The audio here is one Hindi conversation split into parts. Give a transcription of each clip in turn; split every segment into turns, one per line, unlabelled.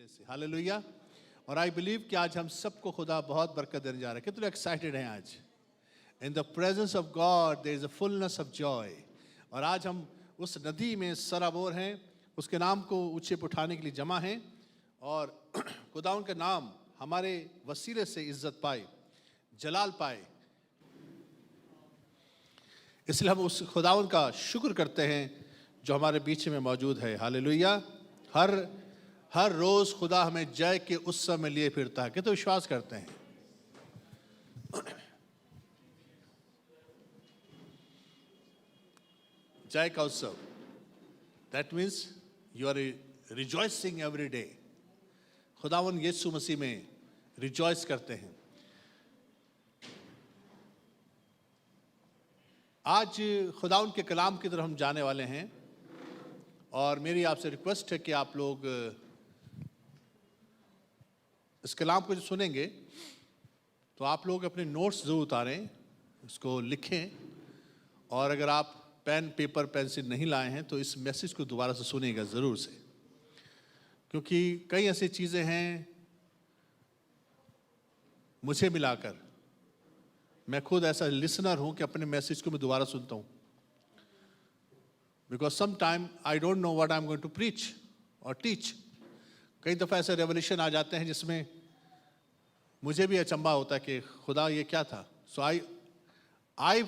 से। हालेलुया। और आई बिलीव कि आज हम सबको खुदा बहुत बरकत देने जा रहा है। कितने एक्साइटेड हैं आज? In the presence of God there is a fullness of joy. और आज हम उस नदी में सराबोर हैं, उसके नाम को ऊंचे पे उठाने के लिए जमा हैं और खुदा उनका नाम हमारे वसीले से इज्जत पाए, जलाल पाए। इसलिए हम उस खुदावन का शुक्र करते हैं जो हमारे बीच में मौजूद है। हालेलुया। हर रोज खुदा हमें जय के उत्सव में लिए फिरता है। कितने विश्वास करते हैं? जय का उत्सव, that means you are rejoicing every day. खुदावन यीशु मसीह में रिजॉइस करते हैं। आज खुदावन के कलाम की तरफ हम जाने वाले हैं और मेरी आपसे रिक्वेस्ट है कि आप लोग इस कलाम को जो सुनेंगे तो आप लोग अपने नोट्स जरूर उतारें, इसको लिखें। और अगर आप पेन पेपर पेंसिल नहीं लाए हैं तो इस मैसेज को दोबारा से सुनेगा ज़रूर से, क्योंकि कई ऐसी चीज़ें हैं मुझे मिलाकर, मैं खुद ऐसा लिसनर हूं कि अपने मैसेज को मैं दोबारा सुनता हूं, because some time I don't know what I am going to preach और टीच। कई दफ़ा ऐसे रेवोल्यूशन आ जाते हैं जिसमें मुझे भी अचंभा होता है कि खुदा ये क्या था। So I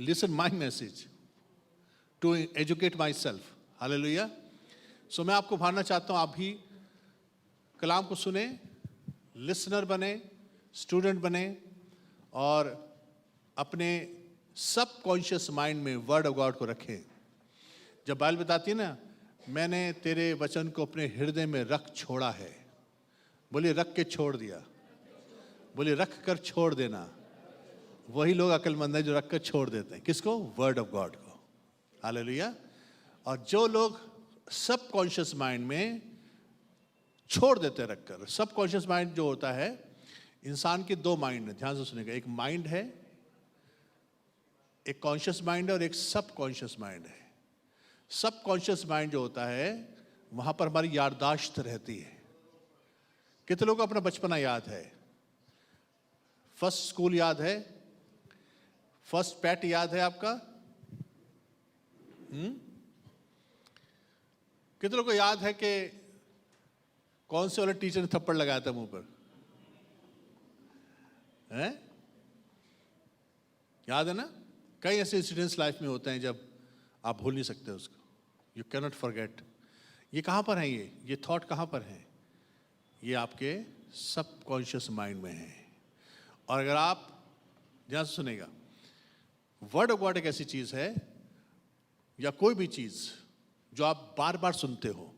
listen my message to educate myself. Hallelujah. So मैं आपको भारना चाहता हूँ आप भी कलाम को सुने, लिसनर बने, स्टूडेंट बने और अपने सब कॉन्शियस माइंड में वर्ड ऑफ गॉड को रखें। जब बाइबल बताती है ना, मैंने तेरे वचन को अपने हृदय में रख छोड़ा है, बोलिए रख के छोड़ दिया, बोलिए रख कर छोड़ देना। वही लोग अक्लमंद हैं जो रख कर छोड़ देते हैं। किसको? वर्ड ऑफ गॉड को। हालेलुया। और जो लोग सब कॉन्शियस माइंड में छोड़ देते हैं रखकर, सब कॉन्शियस माइंड जो होता है, इंसान के दो माइंड है, ध्यान से सुनेगा। एक माइंड है, एक कॉन्शियस माइंड है और एक सब कॉन्शियस माइंड है। सब कॉन्शियस माइंड जो होता है वहां पर हमारी याददाश्त रहती है। कितने लोगों को अपना बचपना याद है? फर्स्ट स्कूल याद है? फर्स्ट पेट याद है आपका? कितने लोगों को याद है कि कौन से वाले टीचर ने थप्पड़ लगाया था मुंह पर? है? याद है ना? कई ऐसे इंसिडेंट्स लाइफ में होते हैं जब आप भूल नहीं सकते उसको। You can not forget. ये कहाँ पर है? ये थॉट कहाँ पर है? ये आपके सब कॉन्शियस माइंड में है। और अगर आप ध्यान से सुनेगा, वर्ड ऑफ गॉड एक ऐसी चीज है या कोई भी चीज जो आप बार बार सुनते हो।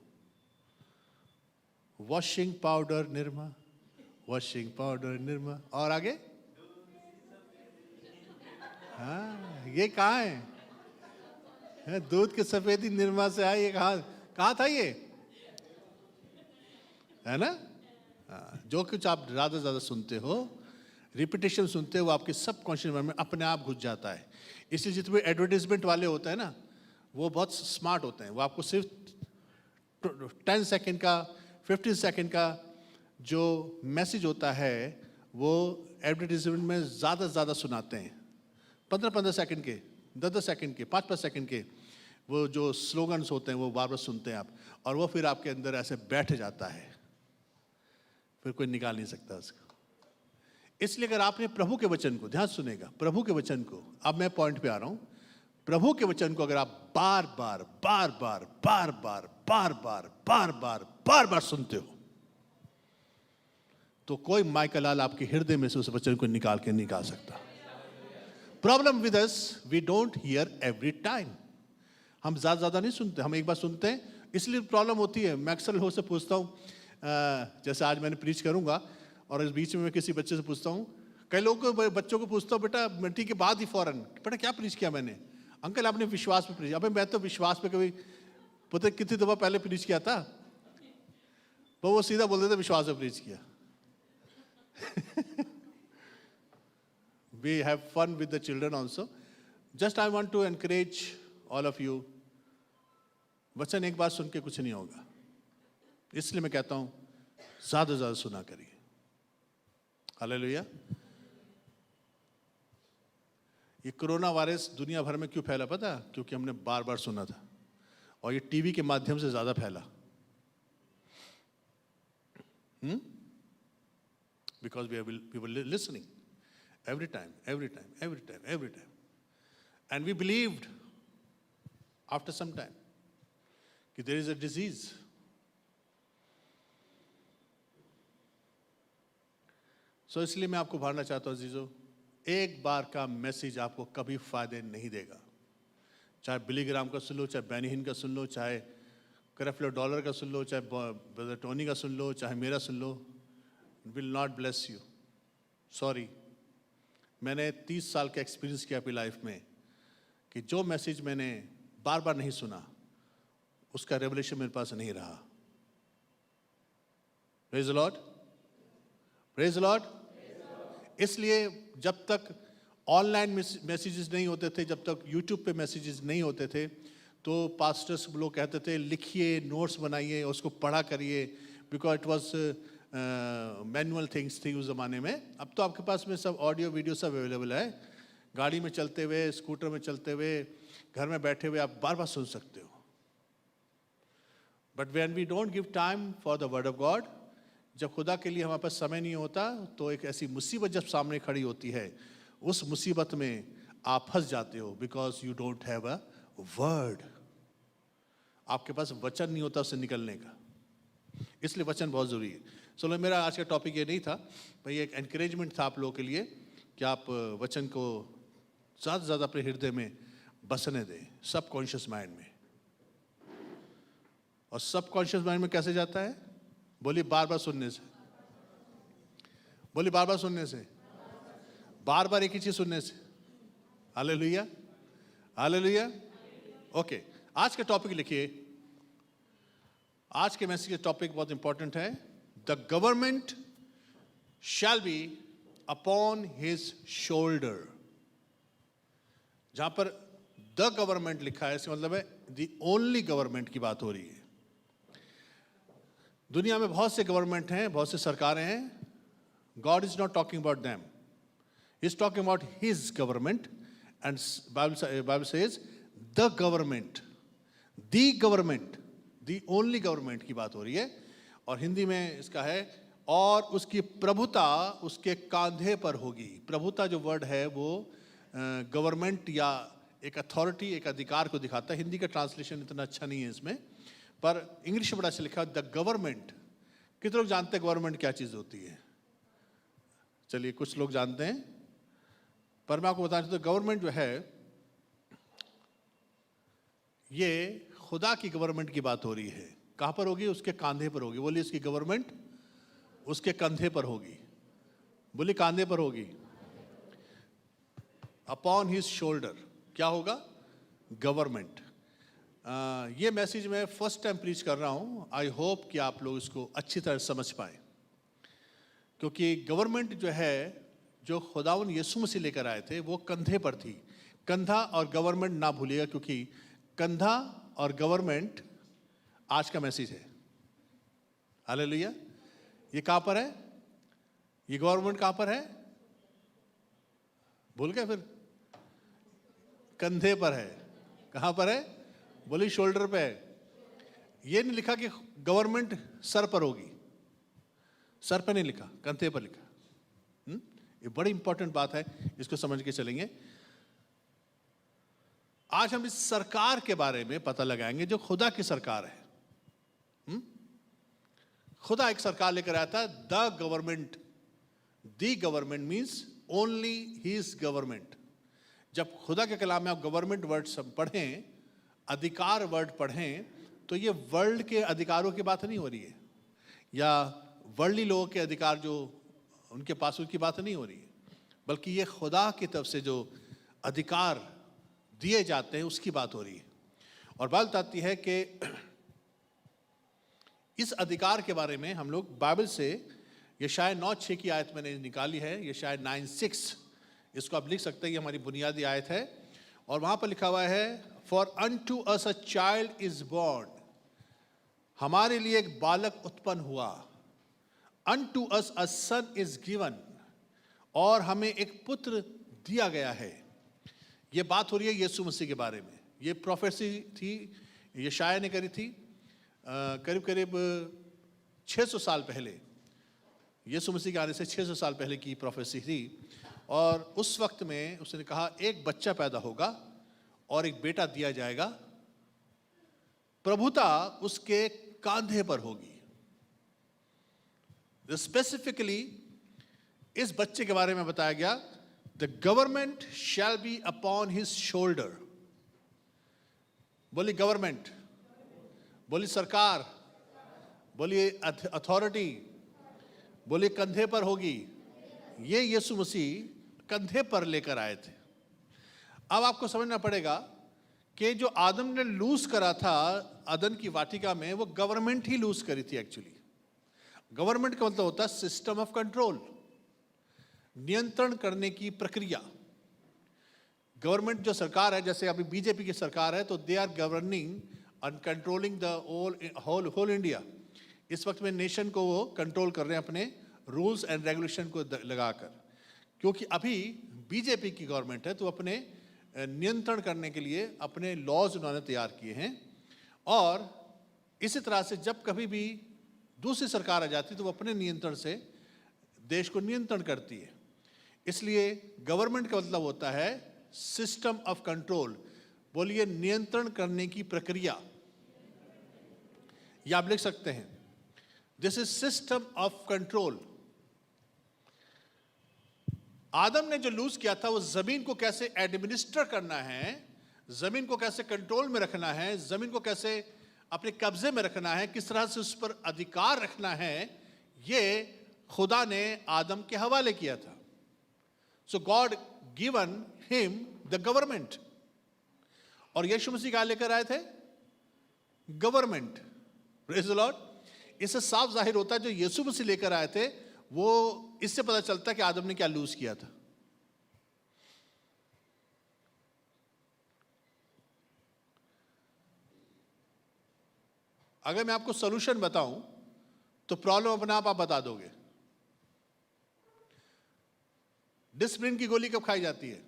Washing powder Nirma, washing powder Nirma, और आगे? हाँ, ये कहाँ है? दूध की सफेदी निरमा से आई। ये कहाँ था ये? है ना? हाँ, जो कुछ आप ज्यादा ज्यादा सुनते हो, रिपीटेशन सुनते हो, वो आपके सब कॉन्शियस माइंड में अपने आप घुस जाता है। इसलिए जितने एडवर्टीजमेंट वाले होते हैं ना, वो बहुत स्मार्ट होते हैं। वो आपको सिर्फ 10 सेकेंड का, 15 सेकेंड का जो मैसेज होता है वो एडवर्टीजमेंट में ज़्यादा से ज़्यादा सुनाते हैं। 15-15 सेकेंड के, 10-10 सेकेंड के, 5-5 सेकेंड के वो जो स्लोगन्स होते हैं वो बार बार सुनते हैं आप, और वो फिर आपके अंदर ऐसे बैठ जाता है, फिर कोई निकाल नहीं सकता उसको। इसलिए अगर आपने प्रभु के वचन को, ध्यान सुनेगा, प्रभु के वचन को, अब मैं पॉइंट पे आ रहा हूं, प्रभु के वचन को अगर आप बार बार बार बार बार बार बार बार बार बार बार बार सुनते हो तो कोई माइकलाल आपके हृदय में से उस वचन को निकाल के निकाल सकता। Problem with us, we don't hear every time. हम ज्यादा नहीं सुनते, हम एक बार सुनते हैं, इसलिए प्रॉब्लम होती है। मैं अक्सर लोगों से पूछता हूं, जैसे आज मैंने प्रीच करूंगा और इस बीच में मैं किसी बच्चे से पूछता हूं, कई लोगों को, बच्चों को पूछता हूं, बेटा मिट्टी के बाद ही फौरन, बेटा क्या प्रीच किया मैंने? अंकल आपने विश्वास पे प्रीच। अबे मैं तो विश्वास पे कभी पता कितनी दफा पहले प्रीच किया था, वो सीधा बोल देते विश्वास पे प्रीच किया। We have fun with the children also. Just I want to encourage all of you. वचन एक बार सुन के कुछ नहीं होगा, इसलिए मैं कहता हूं ज्यादा से ज्यादा सुना करिए। हालेलुया। ये कोरोना वायरस दुनिया भर में क्यों फैला पता है? क्योंकि हमने बार बार सुना था, और ये टीवी के माध्यम से ज्यादा फैला। Because we were listening every time, and we believed after some time that there is a disease. So इसलिए मैं आपको भारना चाहता हूँ अजीजों, एक बार का मैसेज आपको कभी फायदे नहीं देगा। चाहे बिली ग्राम का सुन लो, चाहे बेनी हिन का सुन लो, चाहे क्रeflo Dollar का सुन लो, चाहे ब्रदर टोनी का सुन लो, चाहे मेरा सुन लो, will not bless you. Sorry. मैंने 30 साल का एक्सपीरियंस किया अपनी लाइफ में कि जो मैसेज मैंने बार बार नहीं सुना उसका रेवलेशन मेरे पास नहीं रहा। Praise the Lord, praise the Lord. इसलिए जब तक ऑनलाइन मैसेजेस नहीं होते थे, जब तक यूट्यूब पे मैसेजेस नहीं होते थे, तो पास्टर्स लोग कहते थे लिखिए, नोट्स बनाइए, उसको पढ़ा करिए, because it was manual things थी उस ज़माने में। अब तो आपके पास में सब ऑडियो वीडियो सब अवेलेबल है। गाड़ी में चलते हुए, स्कूटर में चलते हुए, घर में बैठे हुए आप बार बार सुन सकते हो। But when we don't give time for the word of God, जब खुदा के लिए हमारे पास समय नहीं होता, तो एक ऐसी मुसीबत जब सामने खड़ी होती है, उस मुसीबत में आप फंस जाते हो, because you don't have a word. आपके पास वचन नहीं होता उससे निकलने का, इसलिए वचन बहुत ज़रूरी है। चलो, मेरा आज का टॉपिक ये नहीं था भाई, एक एनकरेजमेंट था आप लोगों के लिए कि आप वचन को ज़्यादा से ज़्यादा अपने हृदय में बसने दें, सबकॉन्शियस माइंड में। और सबकॉन्शियस माइंड में कैसे जाता है? बोलिए, बार बार सुनने से। बोलिए, बार बार सुनने से, बार बार एक ही चीज सुनने से। Hallelujah, hallelujah. ओके, आज का टॉपिक लिखिए। आज के मैसेज का टॉपिक बहुत इंपॉर्टेंट है। The government shall be upon his shoulder. जहां पर द गवर्नमेंट लिखा है, इसका मतलब है द ओनली गवर्नमेंट की बात हो रही है। दुनिया में बहुत से गवर्नमेंट हैं, बहुत से सरकारें हैं। God is not talking about them, he is talking about his government. And Bible says the government, the government, the only government की बात हो रही है। और हिंदी में इसका है, और उसकी प्रभुता उसके कांधे पर होगी। प्रभुता जो वर्ड है वो गवर्नमेंट या एक अथॉरिटी, एक अधिकार को दिखाता है। हिंदी का ट्रांसलेशन इतना अच्छा नहीं है इसमें, पर इंग्लिश में बड़ा अच्छा लिखा है, द गवर्नमेंट। कितने लोग जानते हैं गवर्नमेंट क्या चीज होती है? चलिए, कुछ लोग जानते हैं, पर मैं आपको बताना चाहता हूं, गवर्नमेंट जो है ये खुदा की गवर्नमेंट की बात हो रही है। कहां पर होगी? उसके कांधे पर होगी। बोलिए, इसकी गवर्नमेंट उसके कंधे पर होगी। बोलिए, कांधे पर होगी। अपॉन हिज शोल्डर क्या होगा? गवर्नमेंट। ये मैसेज मैं फर्स्ट टाइम प्रीच कर रहा हूं। आई होप कि आप लोग इसको अच्छी तरह समझ पाए, क्योंकि गवर्नमेंट जो है, जो खुदावन यीशु मसीह लेकर आए थे, वो कंधे पर थी। कंधा और गवर्नमेंट ना भूलिएगा, क्योंकि कंधा और गवर्नमेंट आज का मैसेज है। हालेलुया। ये कहां पर है? ये गवर्नमेंट कहां पर है? भूल गए फिर? कंधे पर है। कहां पर है? बोली, शोल्डर पे है। ये नहीं लिखा कि गवर्नमेंट सर पर होगी। सर पे नहीं लिखा, कंधे पर लिखा। ये बड़ी इंपॉर्टेंट बात है, इसको समझ के चलेंगे। आज हम इस सरकार के बारे में पता लगाएंगे जो खुदा की सरकार है। खुदा एक सरकार लेकर आया था, the government. The government means only his government. जब खुदा के कलाम में आप गवर्नमेंट वर्ड सब पढ़ें, अधिकार वर्ड पढ़ें, तो ये वर्ल्ड के अधिकारों की बात नहीं हो रही है, या वर्ल्डली लोगों के अधिकार जो उनके पास, उसकी बात नहीं हो रही है, बल्कि ये खुदा की तरफ से जो अधिकार दिए जाते हैं उसकी बात हो रही है। और बात बताती है कि इस अधिकार के बारे में हम लोग बाइबल से, यशायाह 9:6 की आयत मैंने निकाली है। यशायाह 9:6, इसको आप लिख सकते हैं, ये हमारी बुनियादी आयत है। और वहां पर लिखा हुआ है, for unto us a child is born. हमारे लिए एक बालक उत्पन्न हुआ। unto us a son is given, और हमें एक पुत्र दिया गया है। ये बात हो रही है यीशु मसीह के बारे में। ये प्रोफेसी थी, यशाया ने करी थी करीब करीब 600 साल पहले, यीशु मसीह के आने से 600 साल पहले की प्रोफेसी थी। और उस वक्त में उसने कहा एक बच्चा पैदा होगा और एक बेटा दिया जाएगा, प्रभुता उसके कांधे पर होगी। स्पेसिफिकली इस बच्चे के बारे में बताया गया, the government shall be upon his shoulder. बोली गवर्नमेंट, बोली सरकार, बोलिए अथॉरिटी, बोलिए कंधे पर होगी। ये यीशु मसीह कंधे पर लेकर आए थे। अब आपको समझना पड़ेगा कि जो आदम ने लूज करा था अदन की वाटिका में, वो गवर्नमेंट ही लूज करी थी। एक्चुअली गवर्नमेंट का मतलब होता है सिस्टम ऑफ कंट्रोल, नियंत्रण करने की प्रक्रिया। गवर्नमेंट जो सरकार है, जैसे अभी बीजेपी की सरकार है, तो they are governing and controlling the whole India. इस वक्त में नेशन को वो कंट्रोल कर रहे हैं अपने रूल्स एंड रेगुलेशन को लगाकर, क्योंकि अभी बीजेपी की गवर्नमेंट है, तो अपने नियंत्रण करने के लिए अपने लॉज उन्होंने तैयार किए हैं। और इसी तरह से जब कभी भी दूसरी सरकार आ जाती है तो वो अपने नियंत्रण से देश को नियंत्रण करती है। इसलिए गवर्नमेंट का मतलब होता है सिस्टम ऑफ कंट्रोल। बोलिए नियंत्रण करने की प्रक्रिया, या आप लिख सकते हैं this is system of control. Adam ने जो लूज किया था वो जमीन को कैसे एडमिनिस्टर करना है, जमीन को कैसे कंट्रोल में रखना है, जमीन को कैसे अपने कब्जे में रखना है, किस तरह से उस पर अधिकार रखना है, ये खुदा ने आदम के हवाले किया था। So God given him the government. और यीशु मसीह क्या लेकर आए थे? गवर्नमेंट। Praise the Lord. इससे साफ जाहिर होता है जो यीशु मसीह लेकर आए थे, वो इससे पता चलता है कि आदम ने क्या लूज किया था। अगर मैं आपको सॉल्यूशन बताऊं तो प्रॉब्लम अपने आप बता दोगे। डिस्प्रिन की गोली कब खाई जाती है?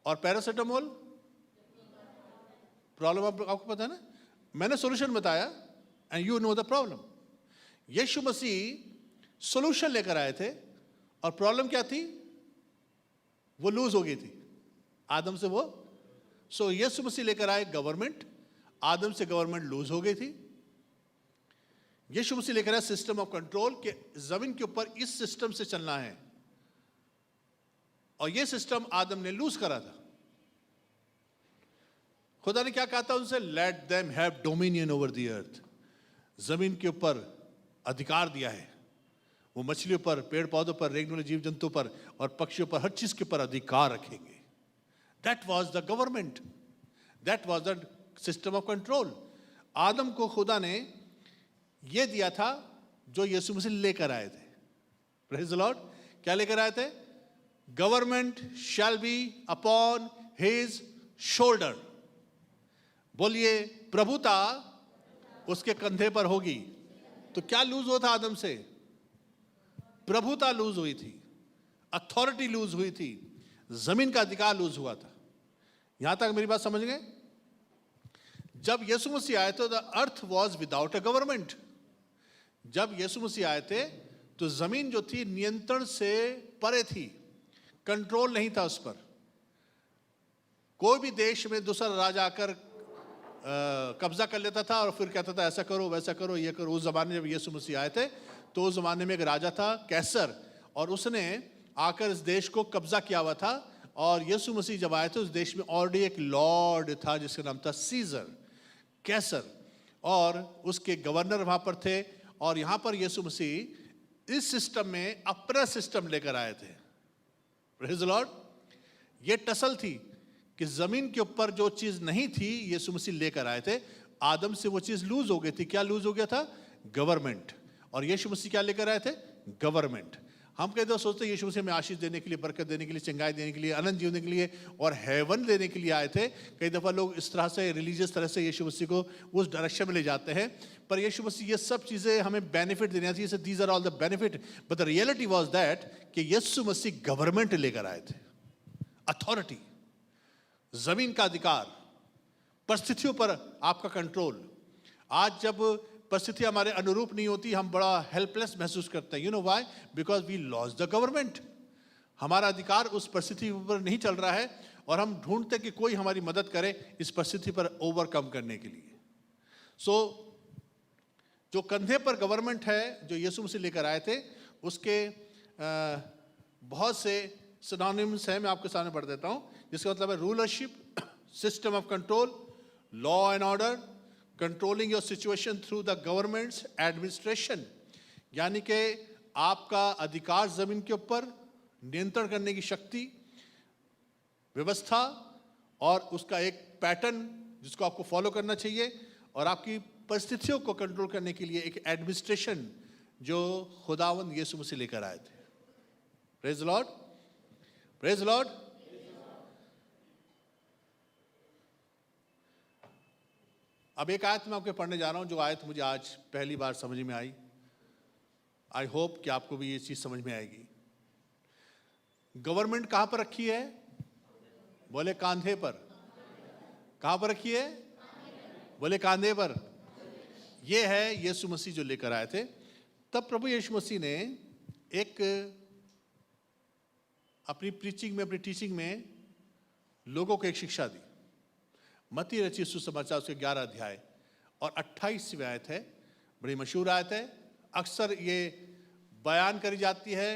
और पैरासिटामोल? प्रॉब्लम आपको पता है ना। मैंने सॉल्यूशन बताया and you know the problem. Yeshu Masih solution लेकर आए थे और प्रॉब्लम क्या थी? वो लूज हो गई थी आदम से। वो सो यीशु मसीह लेकर आए गवर्नमेंट, आदम से गवर्नमेंट लूज हो गई थी। यीशु मसीह लेकर आए सिस्टम ऑफ कंट्रोल के जमीन के ऊपर इस सिस्टम से चलना है, और यह सिस्टम आदम ने लूज करा था। खुदा ने क्या कहा था उनसे? Let them have dominion over the earth. जमीन के ऊपर अधिकार दिया है। वो मछलियों पर, पेड़ पौधों पर, रेंगने वाले जीव जंतु पर और पक्षियों पर, हर चीज के ऊपर अधिकार रखेंगे। That was the government, that was the system of control. Adam को खुदा ने यह दिया था जो यीशु मसीह लेकर आए थे। Praise the Lord. क्या लेकर आए थे? Government shall be upon his shoulder. बोलिए प्रभुता उसके कंधे पर होगी। तो क्या लूज हुआ था आदम से? प्रभुता लूज हुई थी, अथॉरिटी लूज हुई थी, जमीन का अधिकार लूज हुआ था। यहां तक मेरी बात समझ गए? जब यीशु मसीह आए तो the earth was without a government. जब यीशु मसीह आए थे तो जमीन जो थी नियंत्रण से परे थी, कंट्रोल नहीं था उस पर। कोई भी देश में दूसरा राजा आकर कब्जा कर लेता था और फिर कहता था ऐसा करो, वैसा करो, ये करो। उस जमाने में जब यीशु मसीह आए थे तो उस जमाने में एक राजा था कैसर, और उसने आकर इस देश को कब्जा किया हुआ था। और यीशु मसीह जब आए थे उस देश में ऑलरेडी एक लॉर्ड था जिसका नाम था सीजर, कैसर, और उसके गवर्नर वहां पर थे। और यहां पर यीशु मसीह इस सिस्टम में अपना सिस्टम लेकर आए थे। Praise the Lord. ये टसल थी कि जमीन के ऊपर जो चीज नहीं थी यीशु मसीह लेकर आए थे। आदम से वो चीज लूज हो गई थी। क्या लूज हो गया था? गवर्नमेंट। और यीशु मसीह क्या लेकर आए थे? गवर्नमेंट। हम कई दफा सोचते हैं यीशु मसीह हमें आशीष देने के लिए, बरकत देने के लिए, चंगाई देने के लिए, अनंत जीवन देने के लिए और हेवन देने के लिए आए थे। कई दफ़ा लोग इस तरह से रिलीजियस तरह से यीशु मसीह को उस डायरेक्शन में ले जाते हैं, पर यीशु मसीह ये सब चीज़ें हमें बेनिफिट देनी चाहिए। These are all the benefit, but the reality was that कि यीशु मसीह गवर्नमेंट लेकर आए थे, अथॉरिटी, जमीन का अधिकार, परिस्थितियों पर आपका कंट्रोल। आज जब परिस्थिति हमारे अनुरूप नहीं होती, हम बड़ा हेल्पलेस महसूस करते हैं। You know why? Because we lost the government. हमारा अधिकार उस परिस्थिति पर नहीं चल रहा है और हम ढूंढते कि कोई हमारी मदद करे इस परिस्थिति पर ओवरकम करने के लिए। सो जो कंधे पर गवर्नमेंट है जो यीशु मसीह लेकर आए थे, उसके बहुत से सिनोनिम्स हैं, मैं आपके सामने पढ़ देता हूं। जिसका मतलब है rulership, system of control, law and order, controlling your situation through the governments administration, यानी कि आपका अधिकार जमीन के ऊपर, नियंत्रण करने की शक्ति, व्यवस्था और उसका एक पैटर्न जिसको आपको फॉलो करना चाहिए, और आपकी परिस्थितियों को कंट्रोल करने के लिए एक एडमिनिस्ट्रेशन जो खुदावंद यीशु मसीह लेकर आए थे। Praise the Lord, praise the Lord. अब एक आयत मैं आपके पढ़ने जा रहा हूं, जो आयत मुझे आज पहली बार समझ में आई। आई होप कि आपको भी ये चीज समझ में आएगी। गवर्नमेंट कहां पर रखी है? बोले कांधे पर। कहां पर रखी है? बोले कांधे पर। ये है यीशु मसीह जो लेकर आए थे। तब प्रभु यीशु मसीह ने एक अपनी प्रीचिंग में, अपनी टीचिंग में लोगों को एक शिक्षा दी। मत्ती रचित सुसमाचार उसके 11 अध्याय और 28वीं आयत है, बड़ी मशहूर आयत है। अक्सर ये बयान करी जाती है,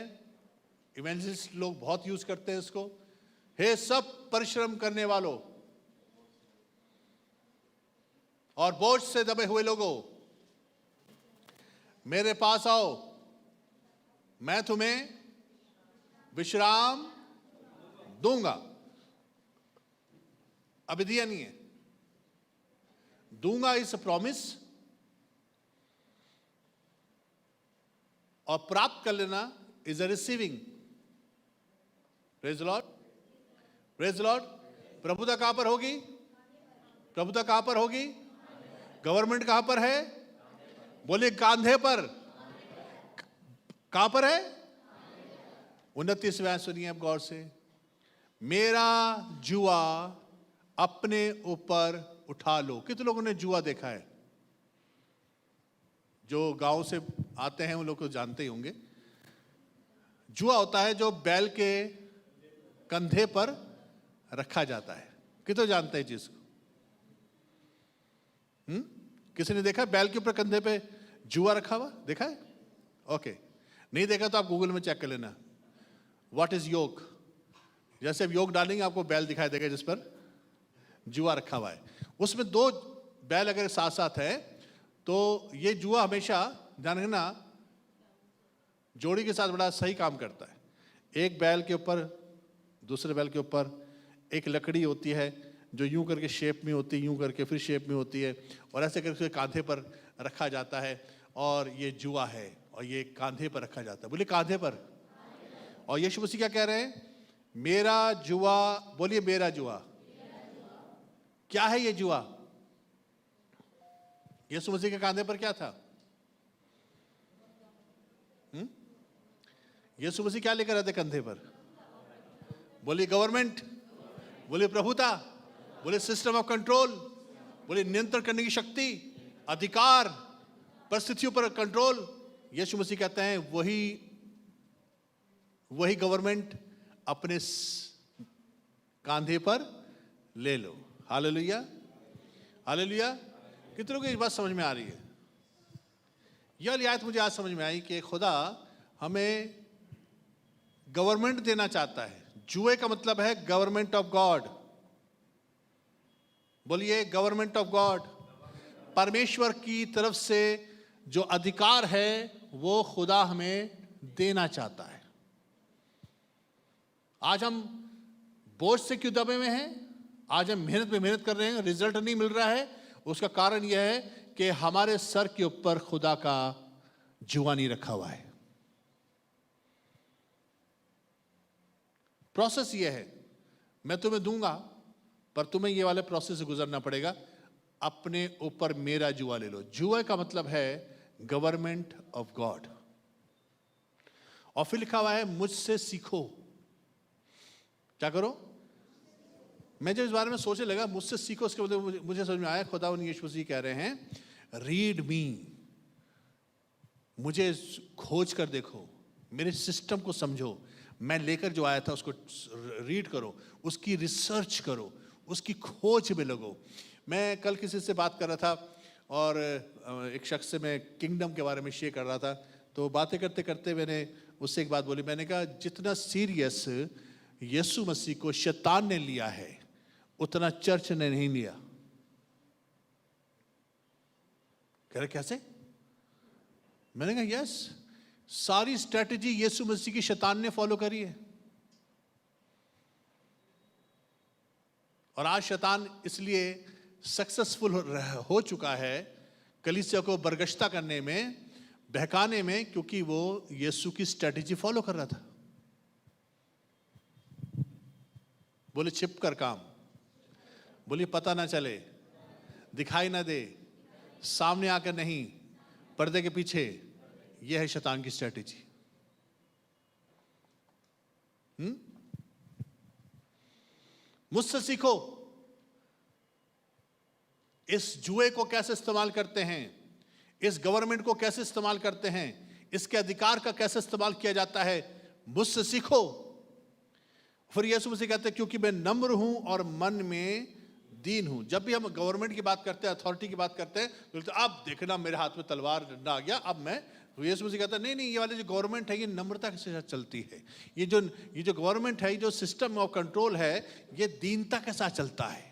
इवेंजलिस्ट लोग बहुत यूज करते हैं इसको। हे सब परिश्रम करने वालों और बोझ से दबे हुए लोगों, मेरे पास आओ, मैं तुम्हें विश्राम दूंगा। अभी दिया नहीं है, दूंगा इस प्रॉमिस, और प्राप्त कर लेना is a receiving. Praise Lord, praise Lord. प्रभुता कहां पर होगी? प्रभुता कहां पर होगी? गवर्नमेंट कहां पर है? बोले कांधे पर। कहां पर है? 29वां सुनिए अब गौर से। मेरा जुआ अपने ऊपर उठा लो। कितने लोगों ने जुआ देखा है? जो गांव से आते हैं उन लोग को जानते ही होंगे। जुआ होता है जो बैल के कंधे पर रखा जाता है। कितने जानते हैं चीज को? किसी ने देखा बैल के ऊपर कंधे पे जुआ रखा हुआ? देखा है? ओके, नहीं देखा तो आप गूगल में चेक कर लेना। व्हाट इज योग? जैसे अब योग डालेंगे आपको बैल दिखाई देगा जिस पर जुआ रखा हुआ है। उसमें 2 बैल अगर साथ साथ है तो ये जुआ हमेशा ध्यान रखना जोड़ी के साथ बड़ा सही काम करता है। एक बैल के ऊपर, दूसरे बैल के ऊपर एक लकड़ी होती है जो यूं करके शेप में होती है, यूं करके फिर शेप में होती है, और ऐसे करके कांधे पर रखा जाता है। और ये जुआ है और ये कांधे पर रखा जाता है। बोलिए कांधे पर। और यीशु मसीह क्या कह रहे हैं? मेरा जुआ। बोलिए मेरा जुआ। क्या है ये जुआ? यीशु मसीह के कांधे पर क्या था? यीशु मसीह क्या लेकर आते कंधे पर? बोलिए गवर्नमेंट, बोलिए प्रभुता, बोलिए सिस्टम ऑफ कंट्रोल, बोलिए नियंत्रण करने की शक्ति, अधिकार, परिस्थितियों पर कंट्रोल। यीशु मसीह कहते हैं वही गवर्नमेंट अपने कांधे पर ले लो। Hallelujah, hallelujah. कितने लोगों को ये बात समझ में आ रही है? यह वाली आयत मुझे आज समझ में आई कि खुदा हमें गवर्नमेंट देना चाहता है। जुए का मतलब है गवर्नमेंट ऑफ गॉड। बोलिए गवर्नमेंट ऑफ गॉड। परमेश्वर की तरफ से जो अधिकार है वो खुदा हमें देना चाहता है। आज हम बोझ से क्यों दबे हुए हैं? आज हम मेहनत पे मेहनत कर रहे हैं, रिजल्ट नहीं मिल रहा है। उसका कारण यह है कि हमारे सर के ऊपर खुदा का जुआ नहीं रखा हुआ है। प्रोसेस ये है, मैं तुम्हें दूंगा पर तुम्हें ये वाले प्रोसेस से गुजरना पड़ेगा। अपने ऊपर मेरा जुआ ले लो। जुआ का मतलब है गवर्नमेंट ऑफ गॉड। और फिर लिखा हुआ है मुझसे सीखो। क्या करो? मैं जब इस बारे में सोचने लगा मुझसे सीखो, उसके मतलब मुझे समझ में आया खुदा यीशु मसीह कह रहे हैं रीड मी, मुझे खोज कर देखो, मेरे सिस्टम को समझो, मैं लेकर जो आया था उसको रीड करो, उसकी रिसर्च करो, उसकी खोज में लगो। मैं कल किसी से बात कर रहा था और एक शख्स से मैं किंगडम के बारे में शेयर कर रहा था, तो बातें करते करते मैंने उससे एक बात बोली। मैंने कहा जितना सीरियस यीशु मसीह को शैतान ने लिया है उतना चर्च ने नहीं लिया। कह रहे कैसे? मैंने कहा यस, सारी स्ट्रेटजी यीशु मसीह की शैतान ने फॉलो करी है। और आज शैतान इसलिए सक्सेसफुल हो चुका है कलीसिया को बरगश्ता करने में, बहकाने में, क्योंकि वो यीशु की स्ट्रेटजी फॉलो कर रहा था। बोले छिप कर काम, बोलिए पता ना चले, दिखाई ना दे, सामने आकर नहीं, पर्दे के पीछे। यह है शैतान की स्ट्रेटजी। मुझसे सीखो इस जुए को कैसे इस्तेमाल करते हैं, इस गवर्नमेंट को कैसे इस्तेमाल करते हैं, इसके अधिकार का कैसे इस्तेमाल किया जाता है। मुझसे सीखो। फिर यीशु मसीह कहते हैं क्योंकि मैं नम्र हूं और मन में दीन हूं। जब भी हम गवर्नमेंट की बात करते हैं, अथॉरिटी की बात करते हैं, तो अब देखना मेरे हाथ में तलवार डंडा आ गया, अब मैं। यीशु मसीह कहता है नहीं नहीं, ये वाली जो गवर्नमेंट है ये नम्रता के साथ चलती है। ये जो गवर्नमेंट है, ये जो सिस्टम ऑफ कंट्रोल है, ये दीनता के साथ चलता है।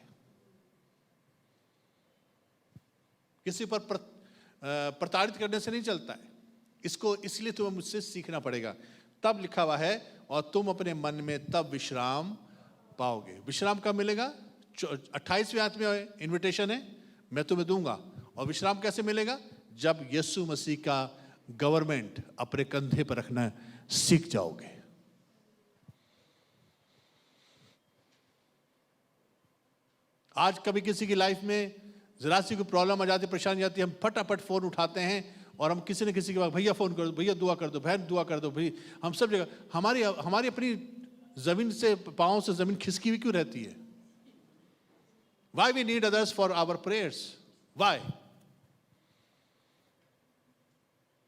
किसी पर प्रताड़ित करने से नहीं चलता है। इसको इसलिए तुम्हें मुझसे सीखना पड़ेगा। तब लिखा हुआ है और तुम अपने मन में तब विश्राम पाओगे। विश्राम कब मिलेगा? 28वें आयत में इनविटेशन है, मैं तुम्हें दूंगा। और विश्राम कैसे मिलेगा? जब यीशु मसीह का गवर्नमेंट अपने कंधे पर रखना सीख जाओगे। आज कभी किसी की लाइफ में जरा सी कोई प्रॉब्लम आ जाती, परेशानी आती है, हम फटाफट फोन उठाते हैं और हम किसी न किसी के बाद भैया फोन कर दो, भैया दुआ कर दो, बहन दुआ कर दो। भाई हम सब जगह हमारी अपनी जमीन से, पांव से जमीन खिसकी हुई क्यों रहती है? Why we need others for our prayers? Why?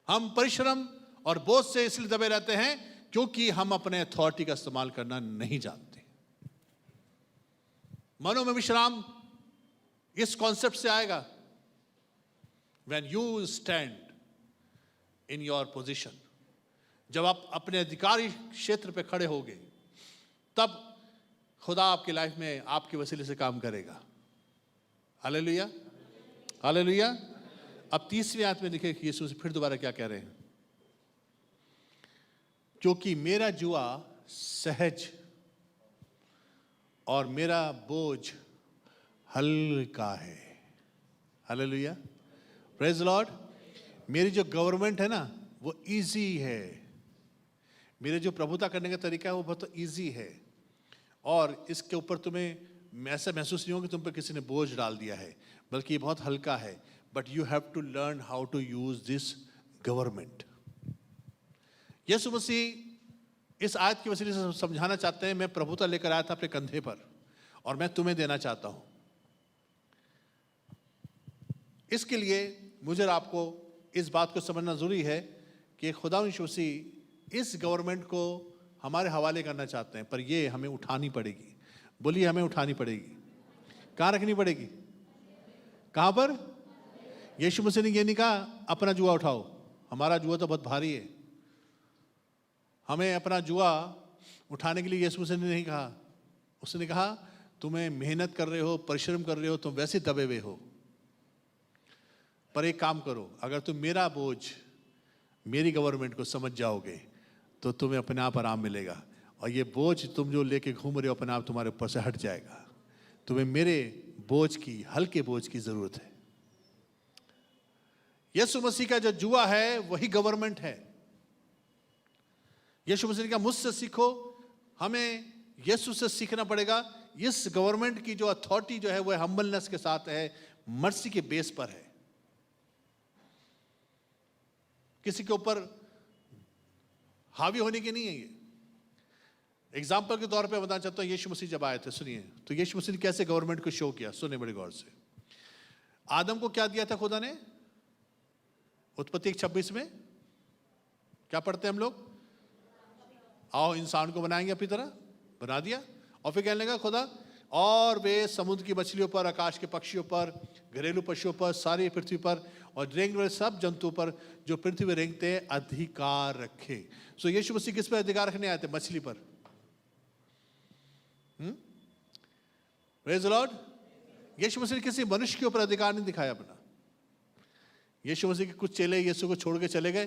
हम परिश्रम और बोझ से इसलिए दबे रहते हैं क्योंकि हम अपने अथॉरिटी का इस्तेमाल करना नहीं जानते। मनो में विश्राम इस कॉन्सेप्ट से आएगा when you stand in your position, जब आप अपने अधिकारी क्षेत्र पे खड़े होगे तब खुदा आपकी लाइफ में आपके वसीले से काम करेगा। Hallelujah, hallelujah. अब 30वीं आयत में लिखे यीशु से फिर दोबारा क्या कह रहे हैं? क्योंकि मेरा जुआ सहज और मेरा बोझ हल्का है। Hallelujah, praise Lord. मेरी जो गवर्नमेंट है ना वो इजी है, मेरे जो प्रभुता करने का तरीका है वो बहुत इजी है, और इसके ऊपर तुम्हें ऐसा महसूस नहीं होगा कि तुम पे किसी ने बोझ डाल दिया है, बल्कि ये बहुत हल्का है। But you have to learn how to use this government. यीशु मसीह इस आयत की वसीले से समझाना चाहते हैं, मैं प्रभुता लेकर आया था अपने कंधे पर और मैं तुम्हें देना चाहता हूं। इसके लिए मुझे और आपको इस बात को समझना जरूरी है कि खुदा यीशु मसीह इस गवर्नमेंट को हमारे हवाले करना चाहते हैं, पर ये हमें उठानी पड़ेगी। बोलिए हमें उठानी पड़ेगी। कहाँ रखनी पड़ेगी? कहाँ पर? यीशु मसीह ने ये नहीं कहा अपना जुआ उठाओ, हमारा जुआ तो बहुत भारी है। हमें अपना जुआ उठाने के लिए यीशु मसीह ने नहीं कहा। उसने कहा तुम्हें मेहनत कर रहे हो, परिश्रम कर रहे हो, तुम वैसे दबे हुए हो, पर एक काम करो, अगर तुम मेरा बोझ, मेरी गवर्नमेंट को समझ जाओगे तो तुम्हें अपने आप आराम मिलेगा, और ये बोझ तुम जो लेके घूम रहे हो अपने आप तुम्हारे ऊपर से हट जाएगा। तुम्हें मेरे बोझ की, हल्के बोझ की जरूरत है। यीशु मसीह का जो जुआ है वही गवर्नमेंट है। यीशु मसीह ने कहा मुझसे सीखो। हमें यीशु से सीखना पड़ेगा। इस गवर्नमेंट की जो अथॉरिटी जो है वो हम्बलनेस के साथ है, मर्सी के बेस पर है, किसी के ऊपर हावी होने की नहीं है ये। एग्जाम्पल के तौर पे बताना चाहता हूं, यीशु मसीह जब आए थे, सुनिए तो यीशु मसीह ने कैसे गवर्नमेंट को शो किया, सुनिए बड़े गौर से। आदम को क्या दिया था खुदा ने? उत्पत्ति 26 में क्या पढ़ते हैं हम लोग? आओ इंसान को बनाएंगे अपनी तरह, बना दिया। और फिर कहने लगा खुदा, और वे समुद्र की मछलियों पर, आकाश के पक्षियों पर, घरेलू पशुओं पर, सारी पृथ्वी पर और रेंगने वाले सब जंतुओं पर जो पृथ्वी में रेंगते हैं अधिकार रखे। सो यीशु मसीह किस पर अधिकार रखने आए थे? मछली पर। Praise the Lord. यीशु मसीह ने किसी मनुष्य के ऊपर अधिकार नहीं दिखाया अपना। यीशु मसीह के कुछ चेले यीशु को छोड़ के चले गए,